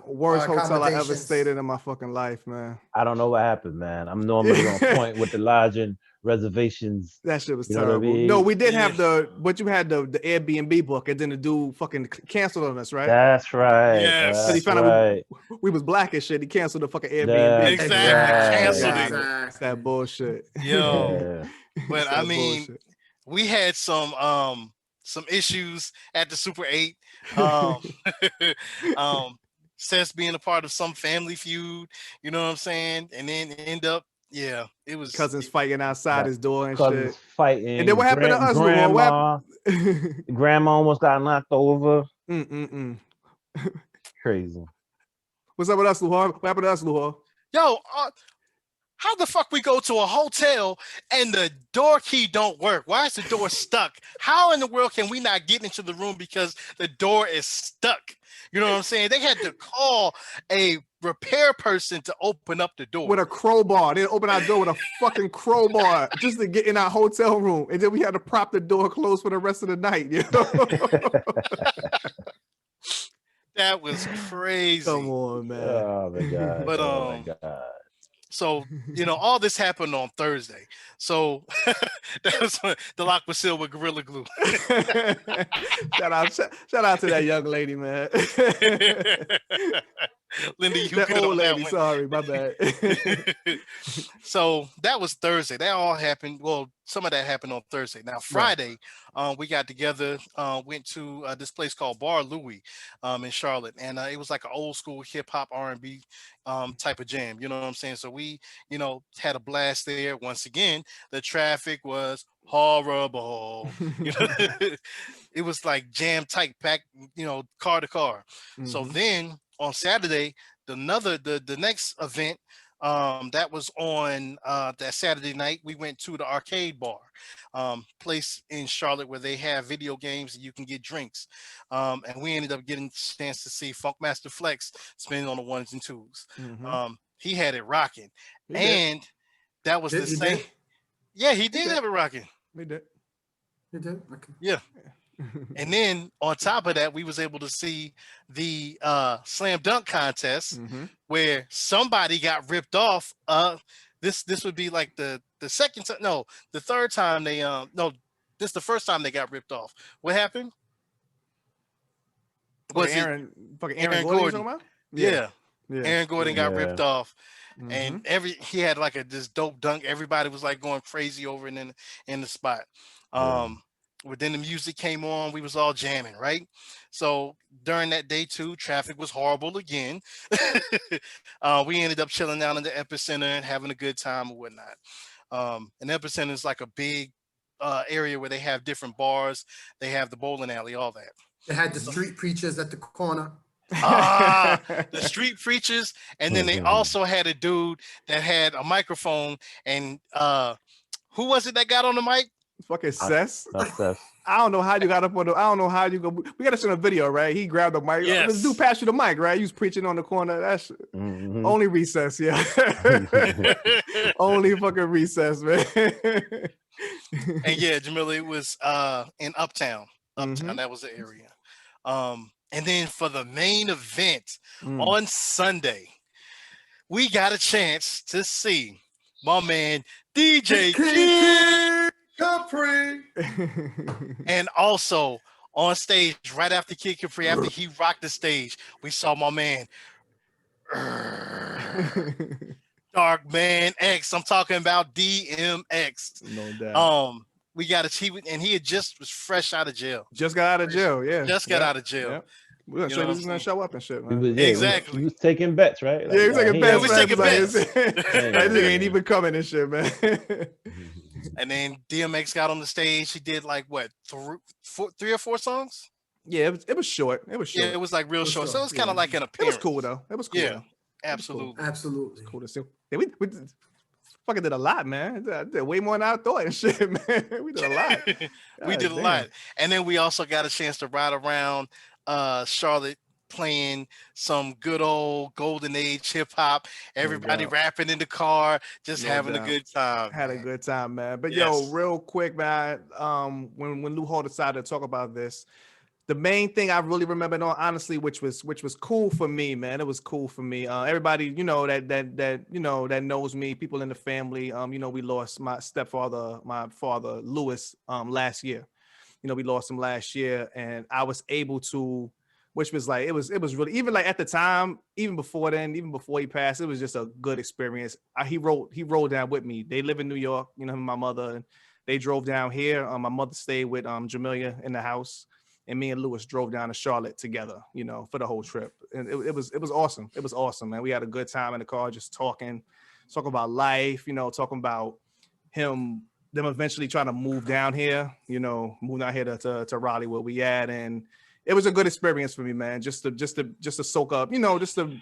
worst hotel I ever stayed in my fucking life, man. I don't know what happened, man. I'm normally on point with the lodging reservations. That shit was terrible. No, we did have but you had the Airbnb book, and then the dude fucking canceled on us, right? That's right. Yes. He found out we was black and shit. He canceled the fucking Airbnb. Exactly. Canceled it. It's that bullshit. Yo. But I mean, we had some issues at the Super 8. Seth being a part of some family feud, you know what I'm saying? And then end up, it was cousins fighting outside his door and cousins shit. Fighting. And then what happened to us, Grandma? Grandma almost got knocked over. Crazy. What's up with us, Luhar? What happened to us, Luhar? Yo, how the fuck we go to a hotel and the door key don't work? Why is the door stuck? How in the world can we not get into the room because the door is stuck? You know what I'm saying? They had to call a repair person to open up the door. With a crowbar. They opened our door with a fucking crowbar just to get in our hotel room. And then we had to prop the door closed for the rest of the night. You know? That was crazy. Come on, man. Oh my God. But oh my God. So, all this happened on Thursday. So that was the lock was sealed with Gorilla Glue. shout out to that young lady, man. Linda, you that good old on lady, that one. sorry, my bad. So that was Thursday. That all happened. Well, some of that happened on Thursday. Now Friday, we got together, went to this place called Bar Louie in Charlotte, and it was like an old school hip hop R&B type of jam. You know what I'm saying? So we, had a blast there. Once again, the traffic was horrible. It was like jam tight, packed, car to car. So then on Saturday, the next event that was on that Saturday night, we went to the arcade bar place in Charlotte where they have video games and you can get drinks, and we ended up getting a chance to see Funkmaster Flex spinning on the ones and twos. he had it rocking, He did. and that was the He same. did? Yeah, he did did. have it rocking. He did. He did? Okay. Yeah. And then on top of that, we was able to see the slam dunk contest where somebody got ripped off. This would be like the second time, no, the third time they no, this the first time they got ripped off. What happened? Was it Aaron Aaron Gordon? You Gordon? talking about? Yeah. Yeah. Aaron Gordon got ripped off. Mhm. And he had like this dope dunk. Everybody was like going crazy over it in the spot. But then the music came on, we was all jamming, right? So during that day too, traffic was horrible again. We ended up chilling down in the Epicenter and having a good time or whatnot. And Epicenter is like a big area where they have different bars. They have the bowling alley, all that. They had the street preachers at the corner. The street preachers, and then they also had a dude that had a microphone. And who was it that got on the mic? Fucking Sess. Sess. I don't know how you got up on the. I don't know how you go. We got to see a video, right? He grabbed the mic. Yes. This dude passed you the mic, right? He was preaching on the corner. That's only recess, yeah. Only fucking recess, man. And yeah, Jamila, it was in Uptown. That was the area. And then for the main event on Sunday, we got a chance to see my man DJ Kid Capri. And also on stage, right after Kid Capri, after he rocked the stage, we saw my man Dark Man X. I'm talking about DMX. No doubt. We got and he had just was fresh out of jail. Just got out of jail, yeah. Just got out of jail. Yep. We're gonna show you he's gonna show up and shit, man. Exactly. He was taking bets, right? Like, yeah, he was taking bets. Yeah, we taking bets. That nigga ain't even coming and shit, man. And then DMX got on the stage. He did like what, three or four songs? Yeah, it was short. It was short. Yeah, it was like real short. So it was kind of like an appearance. It was cool though. It was cool. Yeah, absolutely. Cool. Absolutely. Cool to see. Yeah, we fucking did a lot, man. Did way more than I thought and shit, man. We did a lot. We did a lot. And then we also got a chance to ride around Charlotte playing some good old golden age hip hop. Everybody rapping in the car, just having a good time. Had a good time, man. But yo, real quick, man. When Lou Hall decided to talk about this, the main thing I really remember, honestly, which was cool for me, man. It was cool for me. Everybody, you know, that knows me, people in the family. You know, we lost my stepfather, my father, Lewis, last year. You know, we lost him last year, and I was able to, which was like, it was really, even like at the time, even before then, even before he passed, it was just a good experience. He rolled down with me. They live in New York, you know, him and my mother, and they drove down here. My mother stayed with Jamelia in the house, and me and Lewis drove down to Charlotte together, you know, for the whole trip. And it was awesome. It was awesome, man. We had a good time in the car, just talking about life, you know, talking about them eventually trying to move down here, you know, move down here to Raleigh where we at. And it was a good experience for me, man, just to soak up, you know, just to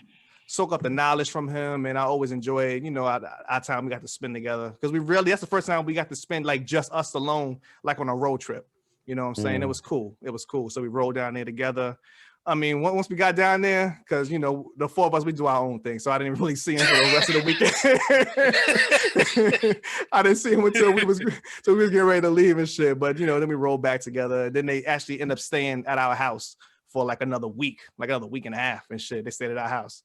soak up the knowledge from him. And I always enjoyed, you know, our time we got to spend together, because that's the first time we got to spend like just us alone, like on a road trip. You know what I'm saying? It was cool. It was cool. So we rolled down there together. I mean, once we got down there, because, you know, the four of us, we do our own thing. So I didn't really see him for the rest of the weekend. I didn't see him until we was getting ready to leave and shit. But, you know, then we rolled back together. And then they actually end up staying at our house for like another week and a half and shit. They stayed at our house.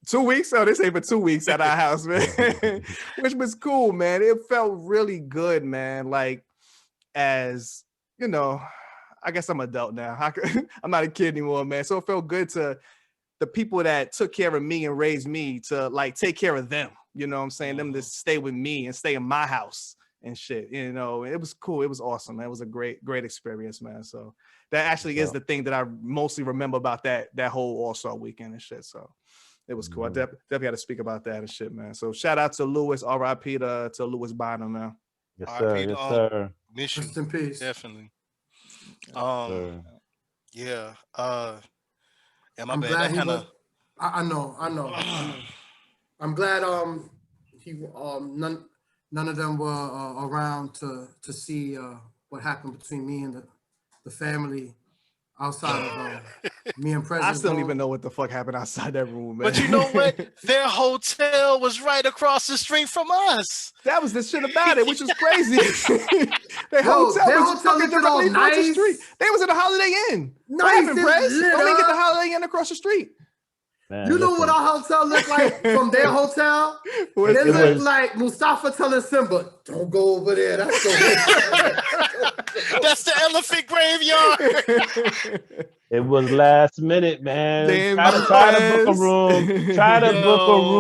2 weeks? Oh, they stayed for 2 weeks at our house, man. Which was cool, man. It felt really good, man. Like, as, you know, I guess I'm an adult now. I'm not a kid anymore, man. So it felt good to the people that took care of me and raised me to like take care of them. You know what I'm saying? Them to stay with me and stay in my house and shit. You know, it was cool. It was awesome, man. It was a great experience, man. So that actually is the thing that I mostly remember about that whole All-Star weekend and shit. So it was cool. I definitely had to speak about that and shit, man. So shout out to Lewis, RIP to Lewis Bonham, man. Yes, sir. Yes, sir. Mission. Rest in peace. Definitely. Sir. Yeah. Yeah, my I'm bad. glad That kind of. I know. I'm glad none of them were around to see what happened between me and the family outside of Me and Prez. I still don't even know what the fuck happened outside that room, man. But you know what? Their hotel was right across the street from us. That was the shit about it, which was crazy. Their Yo, hotel their was hotel fucking looked all directly across the nice. street. They was in the Holiday Inn. What Nice, happened, it Prez? was lit Don't they get the up. Holiday Inn across the street? Man, You know listen, what our hotel looked like from their hotel? What's It it looked was- like Mustafa telling Simba, "Don't go over there. That's the way." That's the elephant graveyard. It was last minute, man. Damn, Try to book a Prez. room. Try to book a Yo.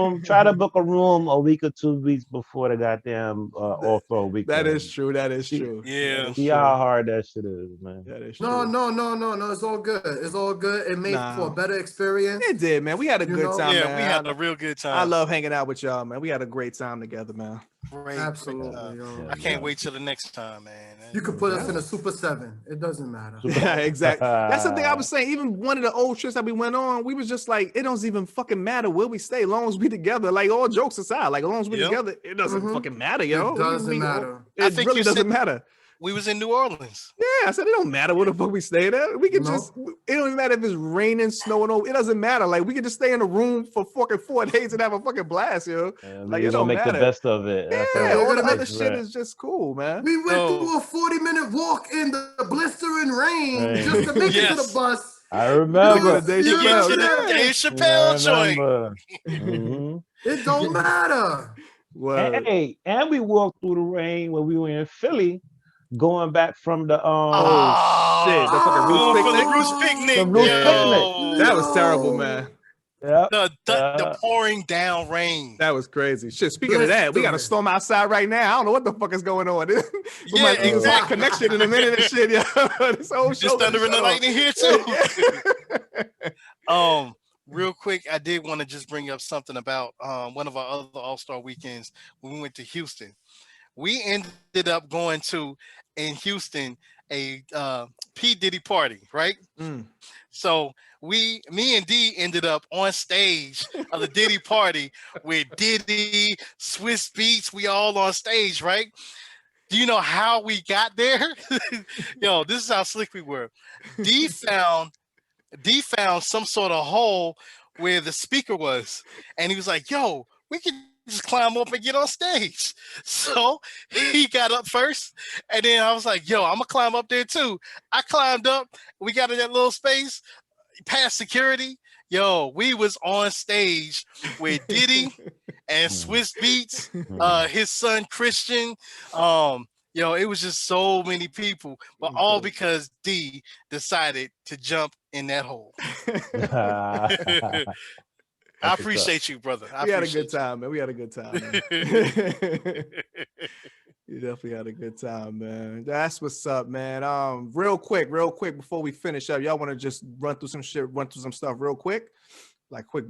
room. Try to book a room a week or 2 weeks before the goddamn All-Star weekend. That is true. That is true. Yeah. That is See true. how hard that shit is, man. That is true. No. It's all good. It's all good. It made for a better experience. It did, man. We had a You good know? time, Yeah, man. we had a real good time. I love hanging out with y'all, man. We had a great time together, man. Great, Absolutely, great time. yo. I can't wait till the next time, man. You could put us in a Super 7. It doesn't matter. Yeah, exactly. That's the thing I was saying. Even one of the old trips that we went on, we was just like, it doesn't even fucking matter where we stay, as long as we together. Like, all jokes aside, like, as long as we Yep. together, it doesn't fucking matter, yo. It doesn't matter. I It think really you doesn't said- matter. We was in New Orleans. Yeah, I said it don't matter where the fuck we stayed at. We can No. just. It don't even matter if it's raining, snowing. Over. It doesn't matter. Like we can just stay in a room for fucking 4 days and have a fucking blast, yo. And Like, we're it gonna don't make the matter. best of it. That's Yeah, all all the gonna other make- shit is just cool, man. We went Oh. through a 40-minute walk in the blistering rain Right. just to make it to Yes. the bus. I remember. Dave You Chappelle, To the yeah. Dave Chappelle joint. Mhm. It don't matter. Word. And, hey, and we walked through the rain when we were in Philly, going back from the Oh, shit, the fucking Roots Oh, for picnic? the Roots picnic. The Roots Yo. picnic. That was terrible, Yo. man. Yep. The pouring down rain. That was crazy. Shit. Speaking of that, we got a storm outside right now. I don't know what the fuck is going on. We Yeah, might lose our exactly. connection in a minute and shit. Yeah, this whole show. Just thunder and the lightning here too. Real quick, I did want to just bring up something about one of our other All-Star weekends when we went to Houston. We ended up going to in Houston a P. Diddy party, right? Mm. So me and D ended up on stage of the Diddy party with Diddy, Swiss Beats. We all on stage, right? Do you know how we got there? Yo, this is how slick we were. D found some sort of hole where the speaker was, and he was like, "Yo, we can just climb up and get on stage." So he got up first, and then I was like, "Yo, I'm gonna climb up there too." I climbed up. We got in that little space past security. Yo, we was on stage with Diddy and Swiss Beats, his son Christian. Yo, it was just so many people, but all because D decided to jump in that hole. I appreciate you, brother. We had a good time, man. We had a good time, man. You definitely had a good time, man. That's what's up, man. Real quick, before we finish up, y'all want to just run through some stuff real quick, like quick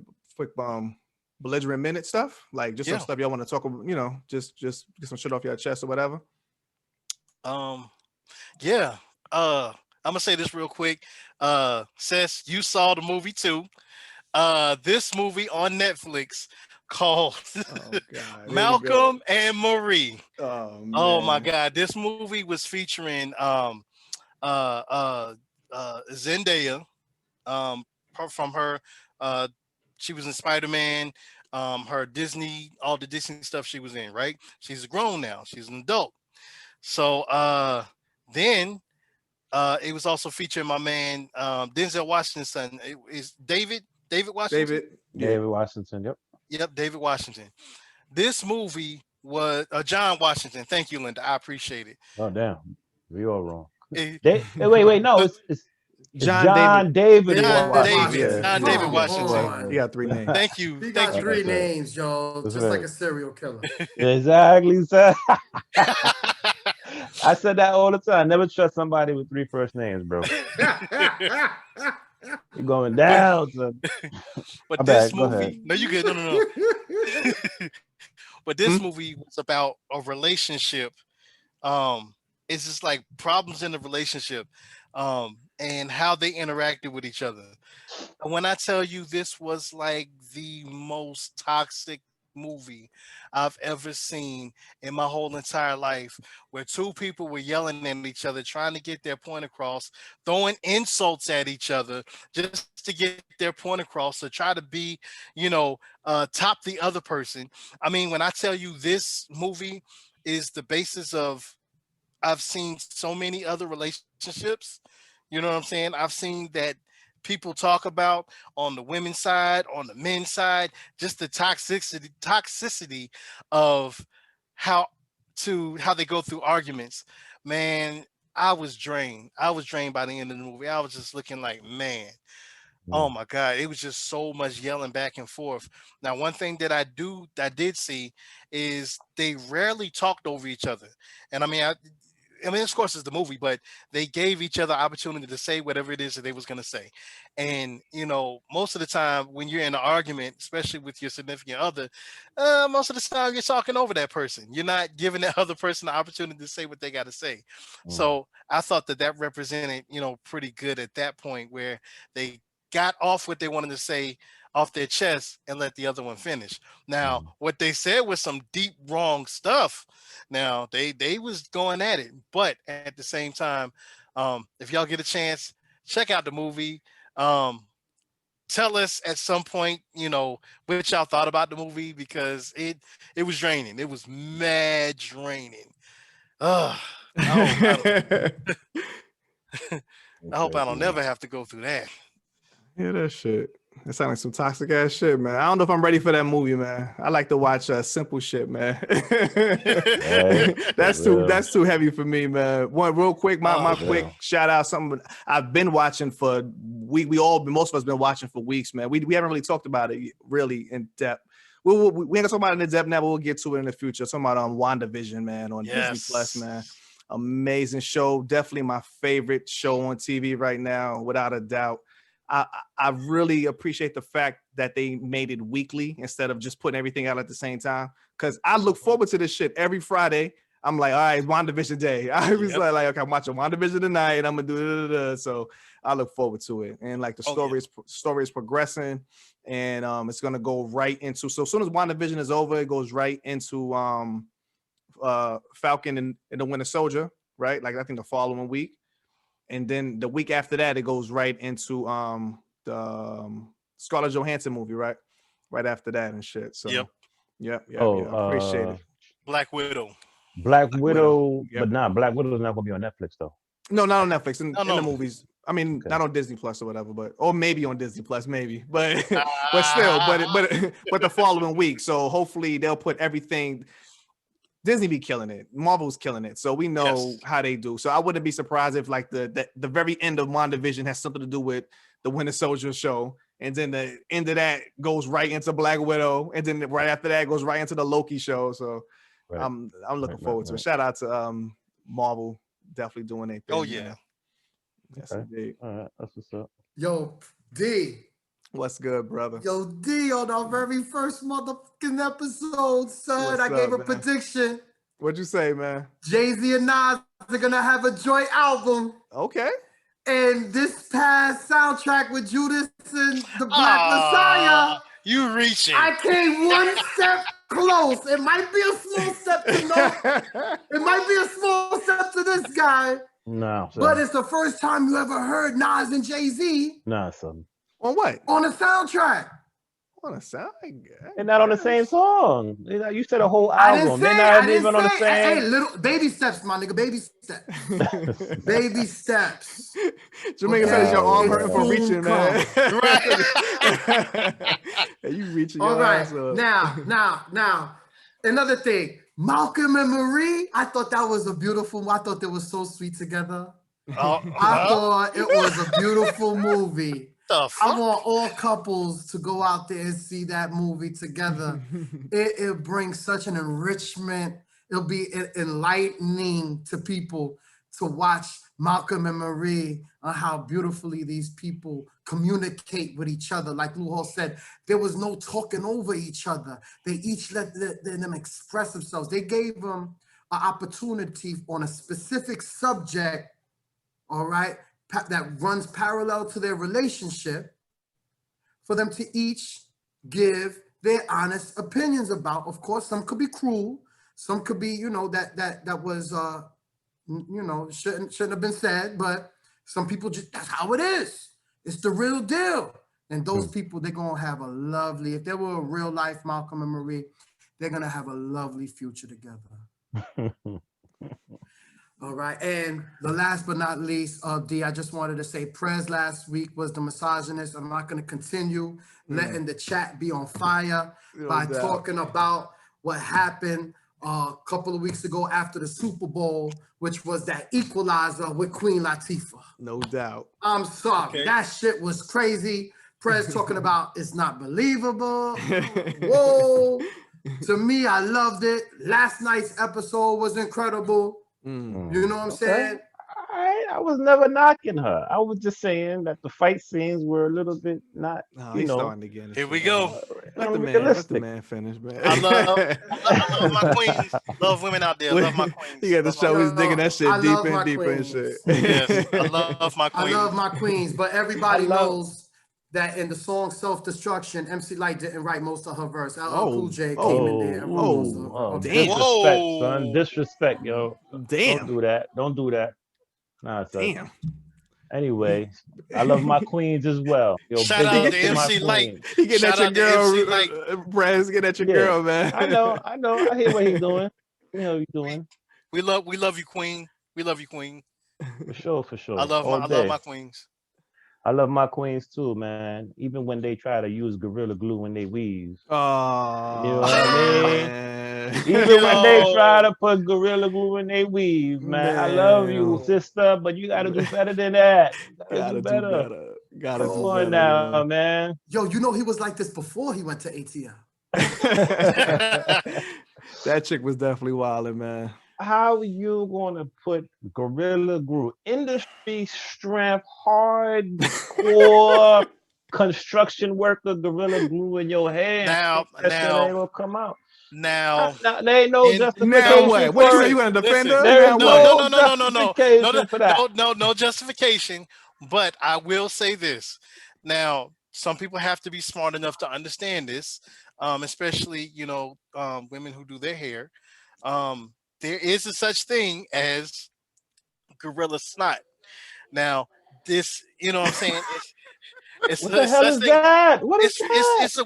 belligerent minute stuff, like just some stuff y'all want to talk about, just get some shit off your chest or whatever. I'm gonna say this real quick. Sess, you saw the movie too. This movie on Netflix called Malcolm and Marie. Oh my God, this movie was featuring Zendaya from her she was in Spider-Man, her Disney, all the Disney stuff she was in, right? She's grown now, she's an adult. So then it was also featuring my man Denzel Washington's son. It is David Washington. David Washington. Yep, David Washington. This movie was John Washington. Thank you, Linda. I appreciate it. Oh damn, we all wrong. It- Wait, no, it's John David. John David Washington. He got 3 names. Thank you. He Thank got you. 3 names, yo, That's just right. like a serial killer. Exactly, sir. I said that all the time. Never trust somebody with 3 first names, bro. You're going down, son. But My this bad, go movie, ahead. no, you good. No. But this movie was about a relationship. It's just like problems in the relationship, and how they interacted with each other. And when I tell you this was like the most toxic movie I've ever seen in my whole entire life, where two people were yelling at each other, trying to get their point across, throwing insults at each other just to get their point across, to try to be, top the other person. I mean, when I tell you this movie is the basis of, I've seen so many other relationships. You know what I'm saying? I've seen that people talk about on the women's side, on the men's side, just the toxicity of how how they go through arguments. Man, I was drained. I was drained by the end of the movie. I was just looking like, man, oh my God, it was just so much yelling back and forth. Now, one thing that I did see is they rarely talked over each other. And I mean, of course, it's the movie, but they gave each other opportunity to say whatever it is that they was gonna say. And most of the time when you're in an argument, especially with your significant other, most of the time you're talking over that person. You're not giving that other person the opportunity to say what they got to say. So I thought that represented, pretty good at that point, where they got off what they wanted to say off their chest and let the other one finish. Now, what they said was some deep wrong stuff. Now, they was going at it, but at the same time, if y'all get a chance, check out the movie. Tell us at some point, what y'all thought about the movie, because it was draining. It was mad draining. I hope I don't never have to go through that. Yeah, that shit. That sounds like some toxic ass shit, man. I don't know if I'm ready for that movie, man. I like to watch simple shit, man. That's too heavy for me, man. One real quick, my quick shout out, something I've been watching for most of us been watching for weeks, man. We haven't really talked about it really in depth. We ain't gonna talk about it in depth now, but we'll get to it in the future. Talking about WandaVision, man, on Disney Plus, man. Amazing show. Definitely my favorite show on TV right now, without a doubt. I really appreciate the fact that they made it weekly instead of just putting everything out at the same time. Because I look forward to this shit every Friday. I'm like, all right, it's WandaVision day. I was like, okay, I'm watching WandaVision tonight, and I'm gonna do. So I look forward to it. And like the story is progressing, and it's gonna go right into. So as soon as WandaVision is over, it goes right into Falcon and the Winter Soldier, right? Like I think the following week. And then the week after that, it goes right into the Scarlett Johansson movie, right? Right after that and shit. So, yeah. Appreciate it. Black Widow. Black Widow, but Black Widow's not gonna be on Netflix though. No, not on Netflix. In the movies. I mean, not on Disney Plus or whatever, or maybe on Disney Plus, maybe. But still, but the following week. So hopefully they'll put everything. Disney be killing it. Marvel's killing it. So we know how they do. So I wouldn't be surprised if like the very end of WandaVision has something to do with the Winter Soldier show. And then the end of that goes right into Black Widow. And then right after that goes right into the Loki show. So I'm looking forward to it. Shout out to Marvel, definitely doing their thing. Oh yeah. Man. Yes, indeed. All right, that's what's up. Yo, D. What's good, brother? Yo, D, on our very first motherfucking episode, son, I gave a prediction. What'd you say, man? Jay-Z and Nas are gonna have a joint album. Okay. And this past soundtrack with Judas and the Black Messiah. You reaching. I came one step close. It might be a small step to no. It might be a small step to this guy. No. But it's the first time you ever heard Nas and Jay-Z. Nah, son. On what? On a soundtrack. On a soundtrack? They're not on the same song. You said a whole album. They're not even on the same. Hey, little baby steps, my nigga. Baby steps. Baby steps. Jamaica says your arm hurting for reaching, man. Right. You reaching your ass up. Now. Another thing. Malcolm and Marie. I thought that was a beautiful. I thought they were so sweet together. I thought it was a beautiful movie. I want all couples to go out there and see that movie together. It brings such an enrichment. It'll be enlightening to people to watch Malcolm and Marie on how beautifully these people communicate with each other. Like Lou Hall said, there was no talking over each other. They each let them express themselves. They gave them an opportunity on a specific subject, all right, that runs parallel to their relationship, for them to each give their honest opinions about. Of course, some could be cruel, some could be, that was shouldn't have been said, but some people that's how it is. It's the real deal. And those people, they're gonna have a lovely, if they were a real life Malcolm and Marie, they're gonna have a lovely future together. All right, and the last but not least, D, I just wanted to say Prez last week was the misogynist. I'm not going to continue letting the chat be on fire by talking about what happened a couple of weeks ago after the Super Bowl, which was that equalizer with Queen Latifah. No doubt. I'm sorry, that shit was crazy. Prez talking about it's not believable. Whoa. To me, I loved it. Last night's episode was incredible. You know what I'm saying? I was never knocking her. I was just saying that the fight scenes were a little bit not, starting to get it. Here we go. Let the man finish, man. I love my queens. Love women out there. Love my queens. You got to show he's digging that shit deeper and deeper and shit. Yes, I love my queens. I love my queens, but everybody knows that in the song Self-Destruction, MC Light didn't write most of her verse. LL Cool J came in there and wrote most of her. Damn. Disrespect, son. Disrespect, yo. Damn. Don't do that. Don't do that. Nah, son. Damn. Anyway, I love my queens as well. Yo, shout out to MC Light. He getting at your girl, Prez. Get at your girl, man. I know. I hear what he's doing. You know what he's doing. We love you, Queen. We love you, Queen. For sure. I love my queens. I love my queens too, man. Even when they try to use Gorilla Glue when they weave. Oh, you know what I mean? Even when they try to put Gorilla Glue when they weave, man. I love you, sister, but you gotta do better than that. Gotta do better. Gotta do better now, man. Yo, he was like this before he went to ATL. That chick was definitely wilding, man. How are you gonna put Gorilla Glue, industry strength, hardcore construction worker Gorilla Glue in your hand? Now ain't gonna come out. Now there ain't no justification. Now what? What you gonna defend her? There is no justification. But I will say this. Now, some people have to be smart enough to understand this, especially women who do their hair. There is a such thing as gorilla snot. Now, this, what I'm saying? What the hell is that? What is that? It's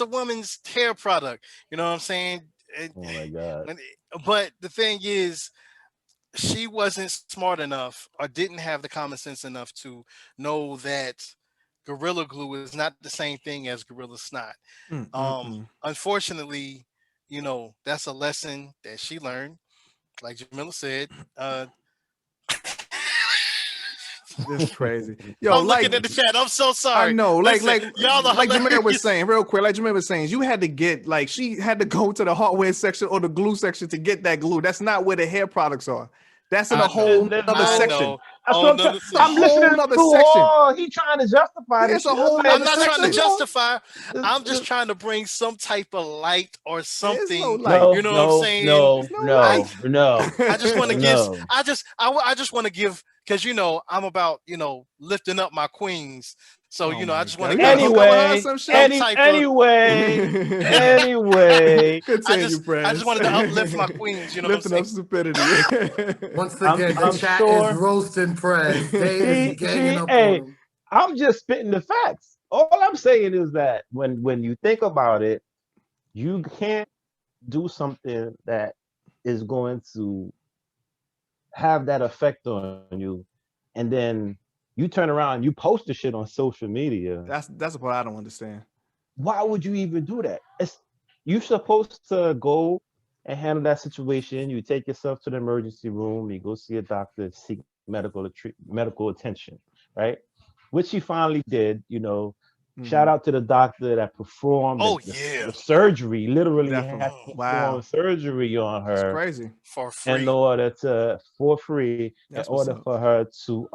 a woman's hair product. You know what I'm saying? Oh my God. But the thing is, she wasn't smart enough or didn't have the common sense enough to know that Gorilla Glue is not the same thing as Gorilla Snot. Unfortunately, that's a lesson that she learned. Like Jamila said, this is crazy. Yo, I'm looking at the chat. I'm so sorry. I know, Listen, y'all like Jamila was saying, real quick, like Jamila was saying, you had to get, she had to go to the hardware section or the glue section to get that glue. That's not where the hair products are. That's in a whole other section. I'm listening to he trying to justify this. I'm not trying to justify. I'm just trying to bring some type of light or something. You know what I'm saying? No. I just want to give. I just want to give, because I'm about lifting up my queens. So I just want to anyway. I just wanted to uplift my queens. Lifting up stupidity. Once again, the chat is roasting Prez. They is ganging up on him. I'm just spitting the facts. All I'm saying is that when you think about it, you can't do something that is going to have that effect on you, and then you turn around and you post the shit on social media. That's what I don't understand. Why would you even do that? You're supposed to go and handle that situation. You take yourself to the emergency room. You go see a doctor, seek medical attention, right? Which she finally did. Shout out to the doctor that performed the surgery. Literally had to perform surgery on her. That's crazy. For free. In order for her to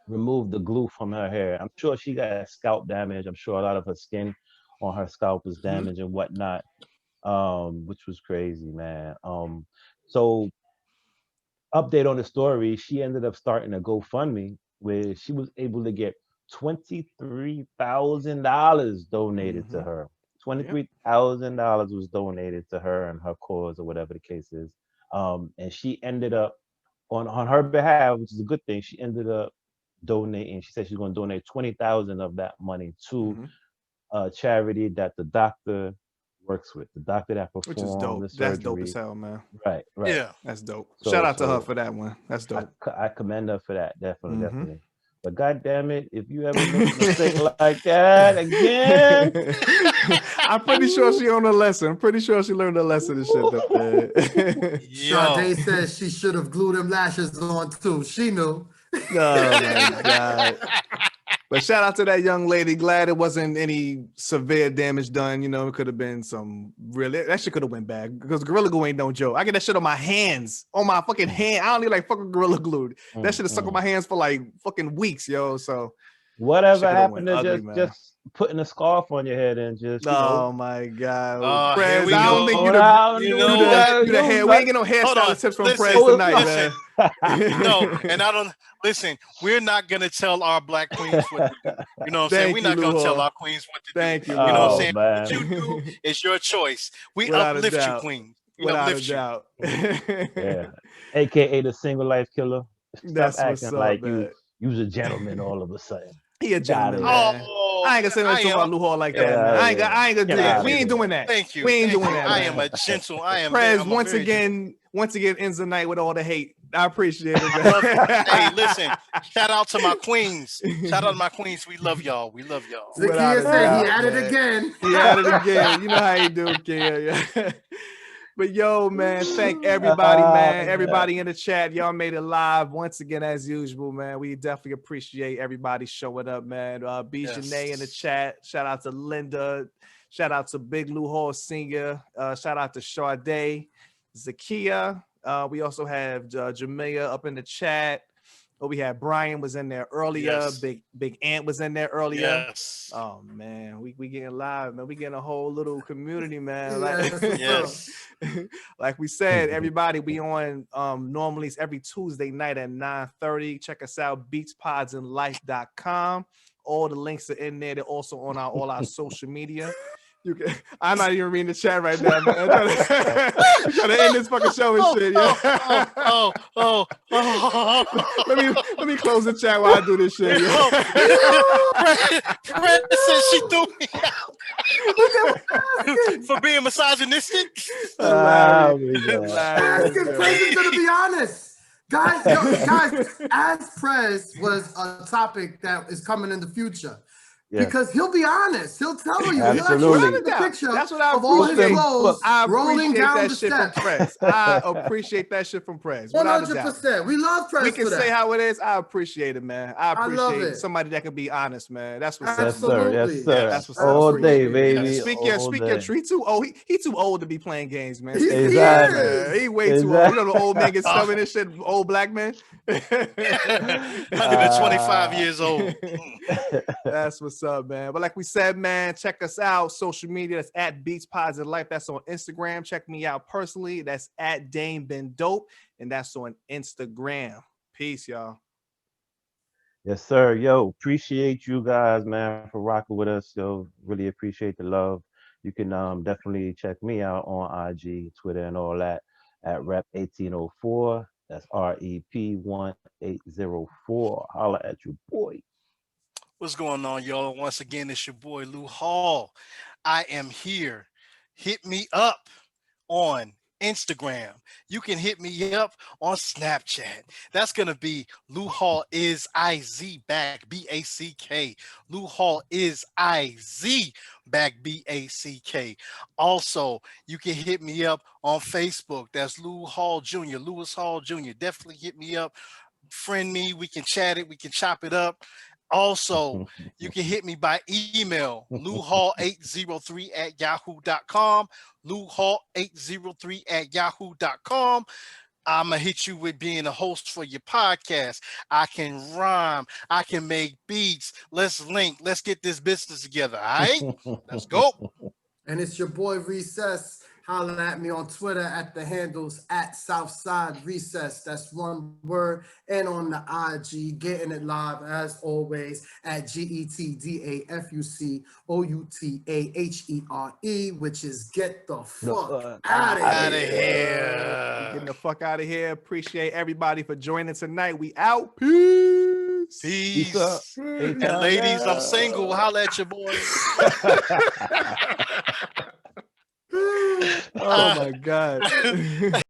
remove the glue from her hair. I'm sure she got scalp damage. I'm sure a lot of her skin on her scalp was damaged and whatnot, which was crazy, man. So update on the story, she ended up starting a GoFundMe where she was able to get $23,000 donated to her. $23,000 was donated to her and her cause or whatever the case is. And she ended up on her behalf, which is a good thing. She ended up donating. She said she's going to donate 20,000 of that money to a charity that the doctor works with. The doctor that performed Which is dope. the That's surgery. dope as hell, man. Right. Yeah. That's dope. So- Shout out to her so for that one. That's dope. I commend her for that. Definitely, Mhm. definitely. But God damn it, if you ever make a mistake like that again, I'm pretty sure she on a lesson. I'm pretty sure she learned a lesson and shit. Though, man. Yo. Sade says she should have glued them lashes on too. She knew. Oh my god. But shout out to that young lady. Glad it wasn't any severe damage done. You know, it could have been some really, that shit could have went bad because Gorilla Glue ain't no joke. I get that shit on my hands, on my fucking hand. I don't need like fucking Gorilla Glue. That shit is stuck on my hands for like fucking weeks, yo. So whatever shit happened to went ugly, man. just putting a scarf on your head and just, you know, oh my god. Oh, Prez, here we I don't go. think You the hair. We ain't get no hairstyle tips from listen, Prez tonight, listen. man. No, and I don't listen. We're not gonna tell our black queens what to do. You know what I'm saying? Thank We're you, not gonna Lou tell Hall. our queens what to Thank do. you, You know what I'm Oh, saying? man. What you do is your choice. We Without a uplift you, doubt. queen. We Without a uplift you. doubt. Yeah. AKA the single life killer. Stop That's what's acting up, like man. you's a gentleman all of a sudden. He a gentleman, Get outta man. Oh, I ain't gonna say nothing to am. about Lou Hall like Get that, man. outta I ain't gonna do Get that. outta We ain't here. doing that. Thank you. We ain't Thank doing you. that, I man. am a gentle. I am. Prez, I'm a once very again, ends the night with all the hate. I appreciate it, man. Hey, listen. Shout out to my queens. Shout out to my queens. We love y'all. We love y'all. Without Zakiya a said doubt, he at it man. again. He at it again. You know how he do, kid. Yeah. But yo, man, thank everybody, man. Everybody in the chat, y'all made it live once again as usual, man. We definitely appreciate everybody showing up, man. B. Yes. Janae in the chat. Shout out to Linda. Shout out to Big Lou Hall Senior. Shout out to Sade, Zakiya. We also have Jamia up in the chat. Oh, we had Brian was in there earlier. Yes. Big Ant was in there earlier. Yes. Oh man, we getting live, man. We getting a whole little community, man. Yes. Like we said, everybody, we on normally it's every Tuesday night at 9:30. Check us out, beatspodsandlife.com. All the links are in there. They're also on all our social media. You can, I'm not even reading the chat right now, man. I'm trying to end this fucking show and shit. Yeah. Let me close the chat while I do this shit. Yeah. Prez said she threw me out for being misogynistic. Asking Prez is gonna be honest. Guys, as Prez was a topic that is coming in the future. Yeah. Because he'll be honest. He'll tell you. Absolutely. He'll actually the picture That's what I of all his appreciate. clothes I rolling appreciate down that the shit steps. from Prez. I appreciate that shit from Prez. 100%. We love Prez. We can for that. say how it is. I appreciate it, man. I love appreciate it. somebody that can be honest, man. That's what's Yes, up. sir. Yes, Absolutely. sir. That's what's All up. day, baby. Speak All your day. truth. He too old. He too old to be playing games, man. He Exactly. is. He way too old. You know the old man gets stubborn and shit. Old black man. 125 years old. That's what's up, man. But like we said, man, check us out. Social media. That's at Beats Positive Life. That's on Instagram. Check me out personally. That's at Dame Been Dope, and that's on Instagram. Peace, y'all. Yes, sir. Yo, appreciate you guys, man, for rocking with us. Yo, really appreciate the love. You can definitely check me out on IG, Twitter, and all that at Rep 1804. That's REP 1804. Holla at your boy. What's going on, y'all? Once again, it's your boy Lou Hall. I am here. Hit me up on Instagram. You can hit me up on Snapchat. That's gonna be Lou Hall is IZ back BACK. Lou Hall is IZ back BACK. Also, you can hit me up on Facebook. That's Lou Hall Jr. Lewis Hall Jr. Definitely hit me up. Friend me. We can chat it. We can chop it up. Also, you can hit me by email, louhall803@yahoo.com, louhall803@yahoo.com. I'm going to hit you with being a host for your podcast. I can rhyme. I can make beats. Let's link. Let's get this business together. All right? Let's go. And it's your boy Recess. Holler at me on Twitter at the handles at Southside Recess. That's one word. And on the IG, getting it live as always at GETDAFUCOUTAHERE, which is get the fuck out of Outta here. here. Getting the fuck out of here. Appreciate everybody for joining tonight. We out. Peace. Peace. up. And ladies, I'm single. Holla at your boy. Oh my God.